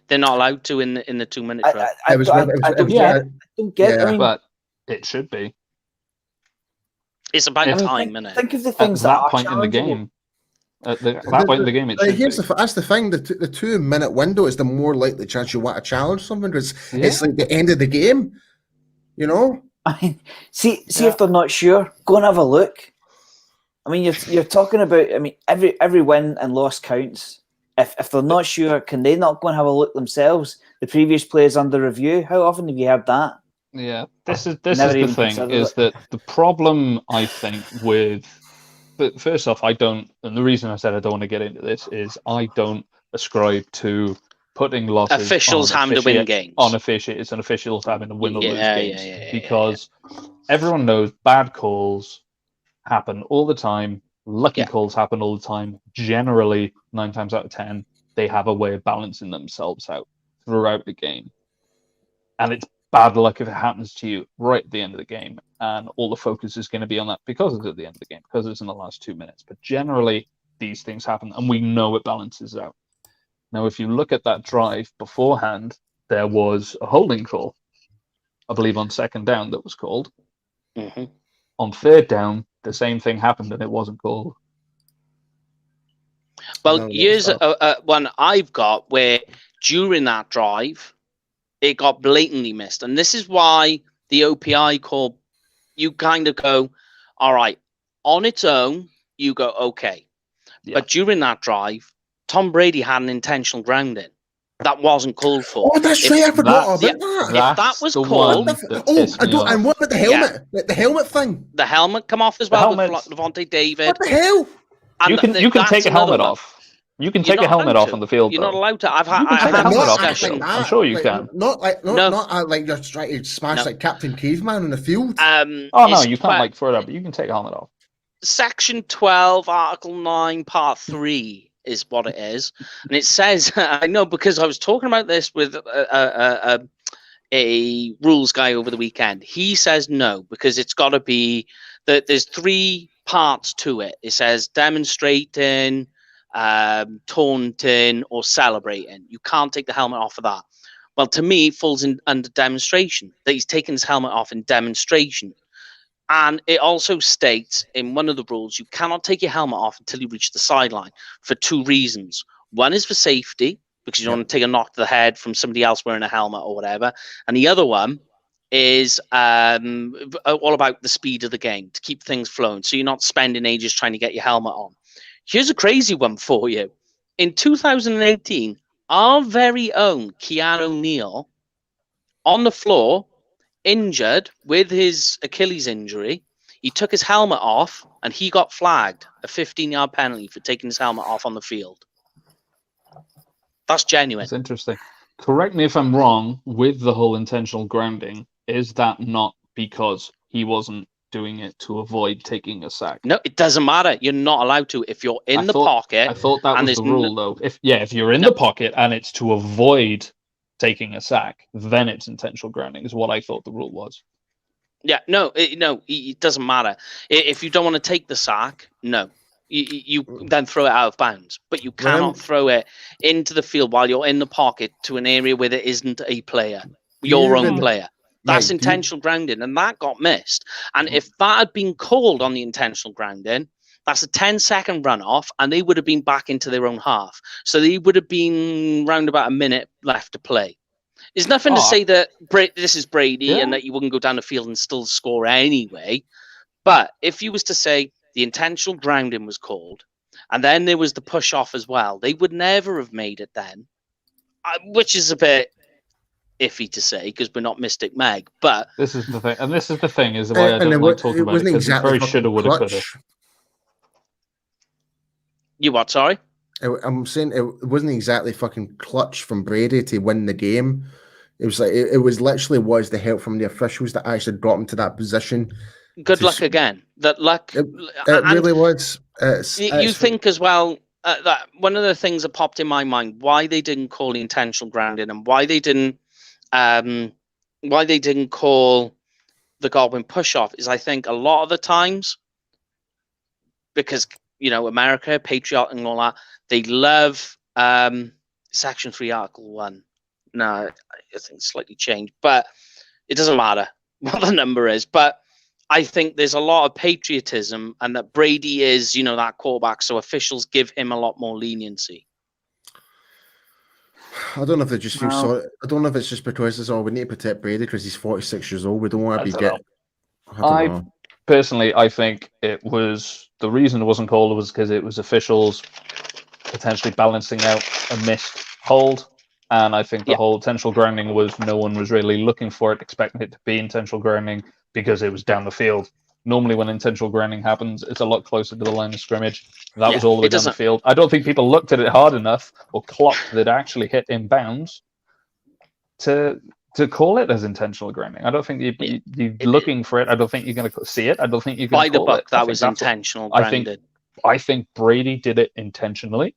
They're not allowed to in the 2 minute drill. I don't get it. I mean, but it should be. It's about time, isn't it? Think of the things at that point in the game. At that point in the game, that's the thing. The 2 minute window is the more likely chance you want to challenge something because it's like the end of the game. You know. I mean, see if they're not sure, go and have a look. I mean, you're talking about. I mean, every win and loss counts. If they're not sure, can they not go and have a look themselves? The previous players under review. How often have you had that? Yeah, this is the thing. Is that the problem? I think with. But first off, I don't, and the reason I said I don't want to get into this is I don't ascribe to putting losses officials having to win games on officials and officials having to win or lose games because everyone knows bad calls happen all the time. Lucky calls happen all the time. Generally, 9 times out of 10, they have a way of balancing themselves out throughout the game. And it's bad luck if it happens to you right at the end of the game. And all the focus is going to be on that because it's at the end of the game, because it's in the last 2 minutes. But generally, these things happen, and we know it balances out. Now, if you look at that drive beforehand, there was a holding call, I believe, on second down that was called. Mm-hmm. On third down, the same thing happened and it wasn't called. Well, here's one I've got where during that drive, it got blatantly missed. And this is why the OPI call, you kind of go, all right, on its own, you go, okay. Yeah. But during that drive, Tom Brady had an intentional grounding. That wasn't called for. Oh, that's right. I forgot about that. If that was called... and what about the helmet? Yeah. The helmet thing? The helmet come off as well with Levante David. What the hell? You can take a helmet off. You can take a helmet off on the field. You're not allowed to. I've had discussion. I'm sure you can. Not like you're trying to smash like Captain Caveman on the field. Oh no, you can't throw it up, but you can take a helmet off. Section 12, Article 9, Part 3 is what it is, and it says I know because I was talking about this with a rules guy over the weekend. He says no because it's got to be that there's 3 parts to it. It says demonstrating, taunting, or celebrating. You can't take the helmet off of that. Well, to me, it falls under demonstration, that he's taken his helmet off in demonstration. And it also states in one of the rules, you cannot take your helmet off until you reach the sideline for 2 reasons. One is for safety, because you don't want to take a knock to the head from somebody else wearing a helmet or whatever. And the other one is all about the speed of the game, to keep things flowing. So you're not spending ages trying to get your helmet on. Here's a crazy one for you. In 2018, our very own Keanu Neal on the floor, injured with his Achilles injury, he took his helmet off and he got flagged a 15-yard penalty for taking his helmet off on the field. That's genuine. That's interesting. Correct me if I'm wrong, with the whole intentional grounding, is that not because he wasn't doing it to avoid taking a sack? No, it doesn't matter. You're not allowed to if you're in the pocket. I thought that was the rule, though. If you're in the pocket and it's to avoid taking a sack, then it's intentional grounding, is what I thought the rule was. Yeah, no, it doesn't matter. If you don't want to take the sack, no. You then throw it out of bounds, but you cannot throw it into the field while you're in the pocket to an area where there isn't a player, your own player. That's intentional grounding, and that got missed. And if that had been called on the intentional grounding, that's a 10-second runoff, and they would have been back into their own half. So they would have been round about a minute left to play. There's nothing to say that this is Brady and that you wouldn't go down the field and still score anyway. But if you was to say the intentional grounding was called, and then there was the push off as well, they would never have made it then, which is a bit iffy to say because we're not Mystic Meg. But this is the thing, is the way I don't like talking about it, because it's very shoulda, woulda, coulda. You what? Sorry. I'm saying it wasn't exactly fucking clutch from Brady to win the game. It was like it was literally was the help from the officials that actually brought him to that position. Good luck again. That luck. It really was. You think as well that one of the things that popped in my mind why they didn't call the intentional grounding and why they didn't call the Godwin push off is I think a lot of the times because America, patriotic and all that, they love Section 3, Article 1. No, I think it's slightly changed, but it doesn't matter what the number is. But I think there's a lot of patriotism and that Brady is, that quarterback, so officials give him a lot more leniency. I don't know if they just feel sorry. I don't know if it's just because we need to protect Brady because he's 46 years old. We don't want to be getting... Personally, I think it was the reason it wasn't called was because it was officials potentially balancing out a missed hold, and I think the whole intentional grounding was no one was really looking for it, expecting it to be intentional grounding because it was down the field. Normally, when intentional grounding happens, it's a lot closer to the line of scrimmage. That was all the way down the field. I don't think people looked at it hard enough or clocked that it actually hit in bounds to call it as intentional grounding. I don't think you're looking for it. I don't think you're going to see it. I don't think you're going to call it. By the book, that was intentional grounding. I think Brady did it intentionally.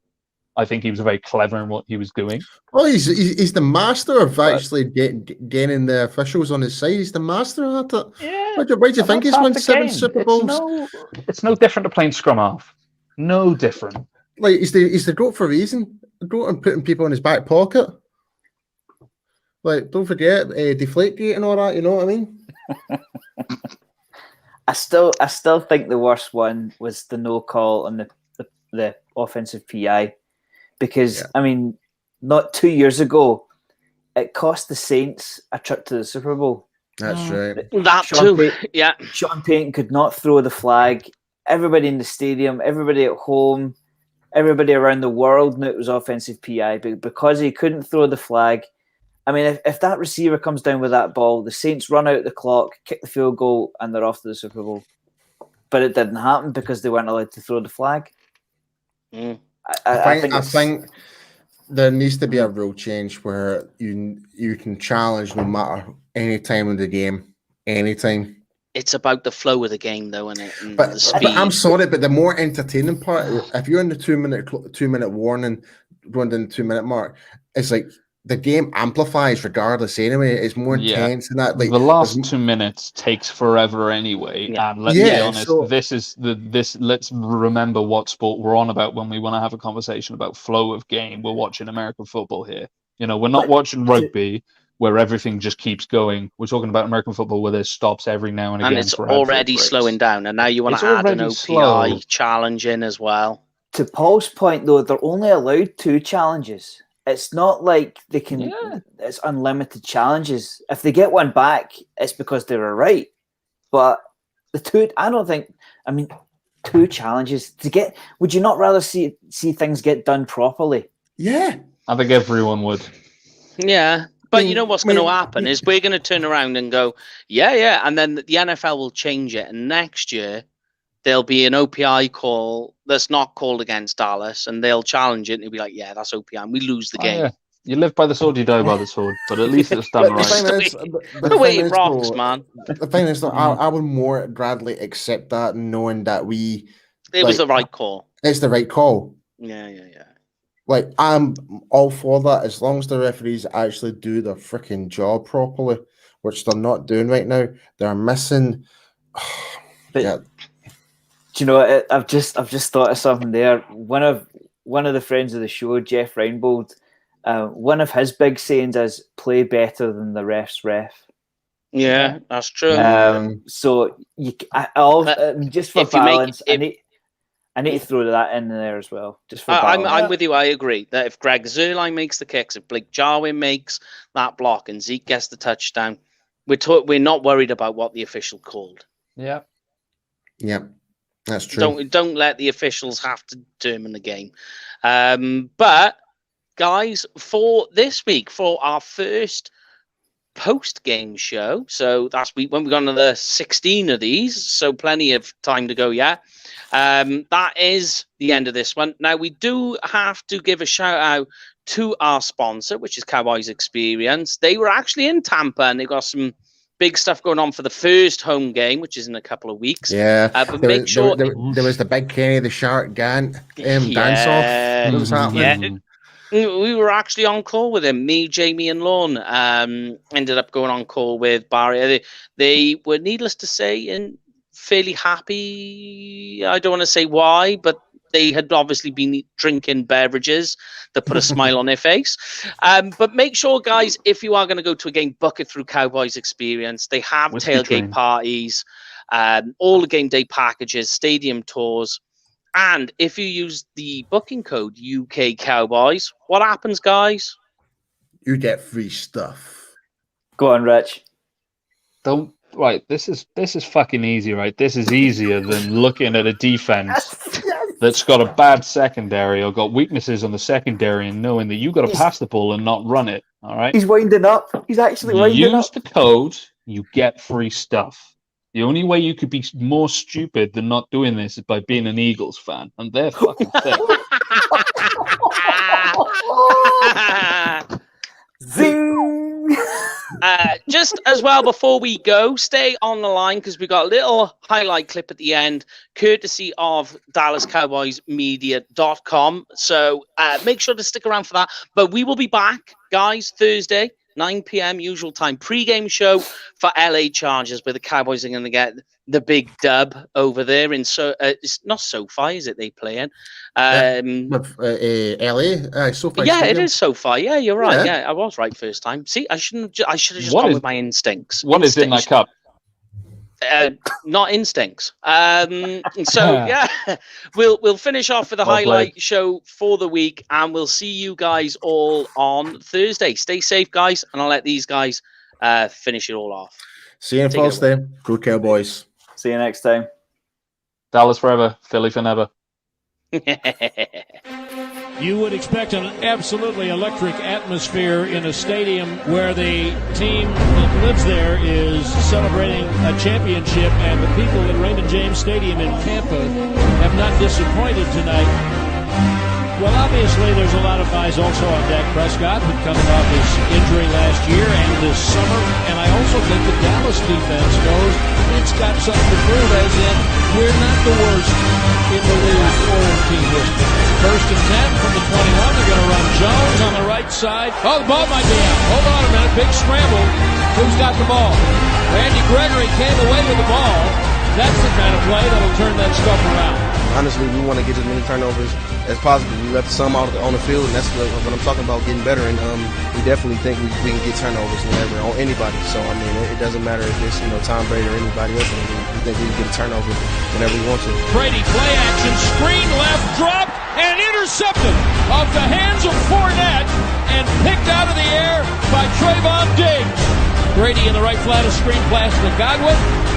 I think he was very clever in what he was doing. Oh, he's the master of actually getting the officials on his side. He's the master of that. Yeah. Why do you think he's won 7 Super Bowls? It's no different to playing scrum half. No different. Like he's the GOAT for a reason. The GOAT and putting people in his back pocket. Like, don't forget Deflategate and all that. You know what I mean? I still think the worst one was the no call on the offensive PI, because I mean, not 2 years ago, it cost the Saints a trip to the Super Bowl. That's right. That too. Sean Payton could not throw the flag. Everybody in the stadium, everybody at home, everybody around the world knew it was offensive PI, but because he couldn't throw the flag. I mean, if that receiver comes down with that ball, the Saints run out the clock, kick the field goal, and they're off to the Super Bowl. But it didn't happen because they weren't allowed to throw the flag. I think there needs to be a rule change where you can challenge no matter any time of the game, anytime. It's about the flow of the game, though, isn't it? And but, the speed. But I'm sorry, but the more entertaining part, if you're in the 2 minute warning, going down the 2 minute mark, it's like the game amplifies regardless anyway. It's more intense than that. Like the last 2 minutes takes forever anyway. Yeah. And let's be honest, let's remember what sport we're on about when we want to have a conversation about flow of game. We're watching American football here. We're not watching rugby where everything just keeps going. We're talking about American football where there's stops every now and again. And it's already slowing down. And now you want to add an OPI challenge in as well. To Paul's point, though, they're only allowed 2 challenges. It's not like they can. It's unlimited challenges. If they get one back, it's because they were right. But the 2, I don't think. I mean, 2 challenges to get. Would you not rather see things get done properly? Yeah, I think everyone would. Yeah, but you know what's going to happen is we're going to turn around and go, and then the NFL will change it, and next year there'll be an OPI call that's not called against Dallas, and they'll challenge it, and they'll be like, yeah, that's OPI, and we lose the game. Yeah. You live by the sword, you die by the sword. But at least it's done right. The way it rocks, man. The thing is, I would more gladly accept that, knowing that it was the right call. It's the right call. Yeah. Like, I'm all for that as long as the referees actually do their freaking job properly, which they're not doing right now. They're missing. But, do you know what? I've just thought of something there. One of the friends of the show, Jeff Reinbold, one of his big sayings is "play better than the ref's ref." Yeah, that's true. So just for balance, I need to throw that in there as well. Just for I'm with you. I agree that if Greg Zerline makes the kicks, if Blake Jarwin makes that block, and Zeke gets the touchdown, we're not worried about what the official called. Yeah, that's true. Don't let the officials have to determine the game. But guys, for this week, for our first post-game show, so that's when we got another 16 of these, so plenty of time to go yet. That is the end of this one. Now, we do have to give a shout out to our sponsor, which is Cowboys Experience. They were actually in Tampa, and they got some big stuff going on for the first home game, which is in a couple of weeks. Yeah, but make sure there was the big Kenny the Shark dance off that was happening. Yeah. We were actually on call with him. Me, Jamie, and Lorne ended up going on call with Barry. They were, needless to say, fairly happy. I don't want to say why, but they had obviously been drinking beverages that put a smile on their face. But make sure, guys, if you are going to go to a game, book it through Cowboys Experience. They have tailgate parties, all the game day packages, stadium tours. And if you use the booking code UK Cowboys, what happens, guys? You get free stuff. Go on, Rich. Right, this is fucking easy, right? This is easier than looking at a defense that's got a bad secondary or got weaknesses on the secondary and knowing that you got to pass the ball and not run it. All right. He's winding up. He's actually winding up. Use the code. You get free stuff. The only way you could be more stupid than not doing this is by being an Eagles fan, and they're fucking thick. Zing! Just as well, before we go, stay on the line because we got a little highlight clip at the end, courtesy of DallasCowboysMedia.com. So make sure to stick around for that. But we will be back, guys, Thursday, 9 p.m. usual time, pre-game show for LA Chargers, where the Cowboys are going to get the big dub over there. It's not SoFi, is it? They play in LA. SoFi. Yeah, Stadium. It is SoFi. Yeah, you're right. Yeah, I was right first time. See, I should have just gone with my instincts. What is in that cup? Not instincts. So yeah, we'll finish off with a highlight show for the week, and we'll see you guys all on Thursday. Stay safe, guys, and I'll let these guys finish it all off. See you on Thursday. Go Cowboys. See you next time. Dallas forever, Philly for never. You would expect an absolutely electric atmosphere in a stadium where the team that lives there is celebrating a championship, and the people at Raymond James Stadium in Tampa have not disappointed tonight. Well, obviously, there's a lot of eyes also on Dak Prescott, who's coming off his injury last year and this summer. And I also think the Dallas defense knows it's got something to prove, as in we're not the worst in the league or in team history. 1st and 10 from the 21. They're going to run Jones on the right side. Oh, the ball might be out. Hold on a minute. Big scramble. Who's got the ball? Randy Gregory came away with the ball. That's the kind of play that'll turn that stuff around. Honestly, we want to get as many turnovers as possible. We left some out on the field, and that's what I'm talking about, getting better. And we definitely think we can get turnovers whenever on anybody. So I mean, it doesn't matter if it's Tom Brady or anybody else. I mean, we think we can get a turnover whenever we want to. Brady play action, screen left, dropped and intercepted off the hands of Fournette and picked out of the air by Trayvon Diggs. Brady in the right flat of screen pass to Godwin.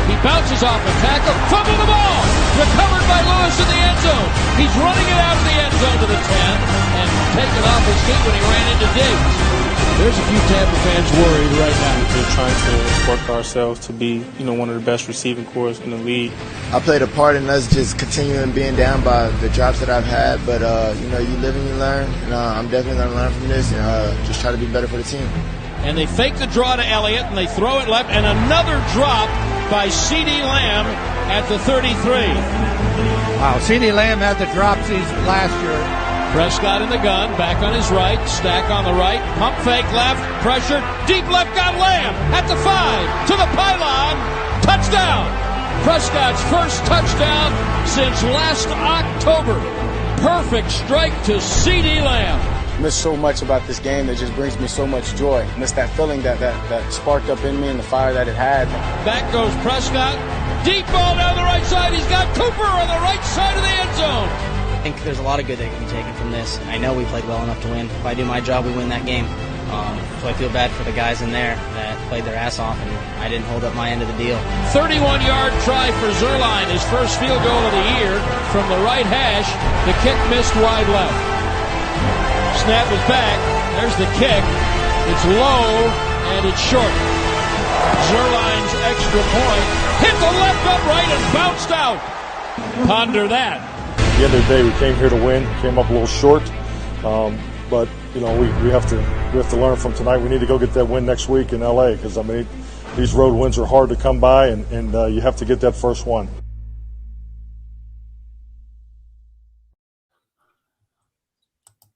He bounces off a tackle, fumble the ball, recovered by Lewis in the end zone. He's running it out of the end zone to the 10 and taken off his feet when he ran into Diggs. There's a few Tampa fans worried right now. We're trying to work ourselves to be, one of the best receiving corps in the league. I played a part in us just continuing being down by the drops that I've had, but you live and you learn, and I'm definitely going to learn from this and just try to be better for the team. And they fake the draw to Elliott, and they throw it left, and another drop by C.D. Lamb at the 33. Wow, C.D. Lamb had the drops last year. Prescott in the gun, back on his right, Stack on the right, pump fake left, pressure, deep left, got Lamb at the 5, to the pylon, touchdown! Prescott's first touchdown since last October. Perfect strike to C.D. Lamb. Miss so much about this game that just brings me so much joy. Miss that feeling that sparked up in me and the fire that it had. Back goes Prescott, deep ball down the right side, he's got Cooper on the right side of the end zone. I think there's a lot of good that can be taken from this. I know we played well enough to win. If I do my job, we win that game. So I feel bad for the guys in there that played their ass off, and I didn't hold up my end of the deal. 31-yard try for Zerline, his first field goal of the year from the right hash. The kick missed wide left. Snap is back. There's the kick. It's low, and it's short. Zerline's extra point hit the left upright and bounced out. Ponder that. At the end of the day, we came here to win. Came up a little short, but we have to learn from tonight. We need to go get that win next week in LA because these road wins are hard to come by, and you have to get that first one.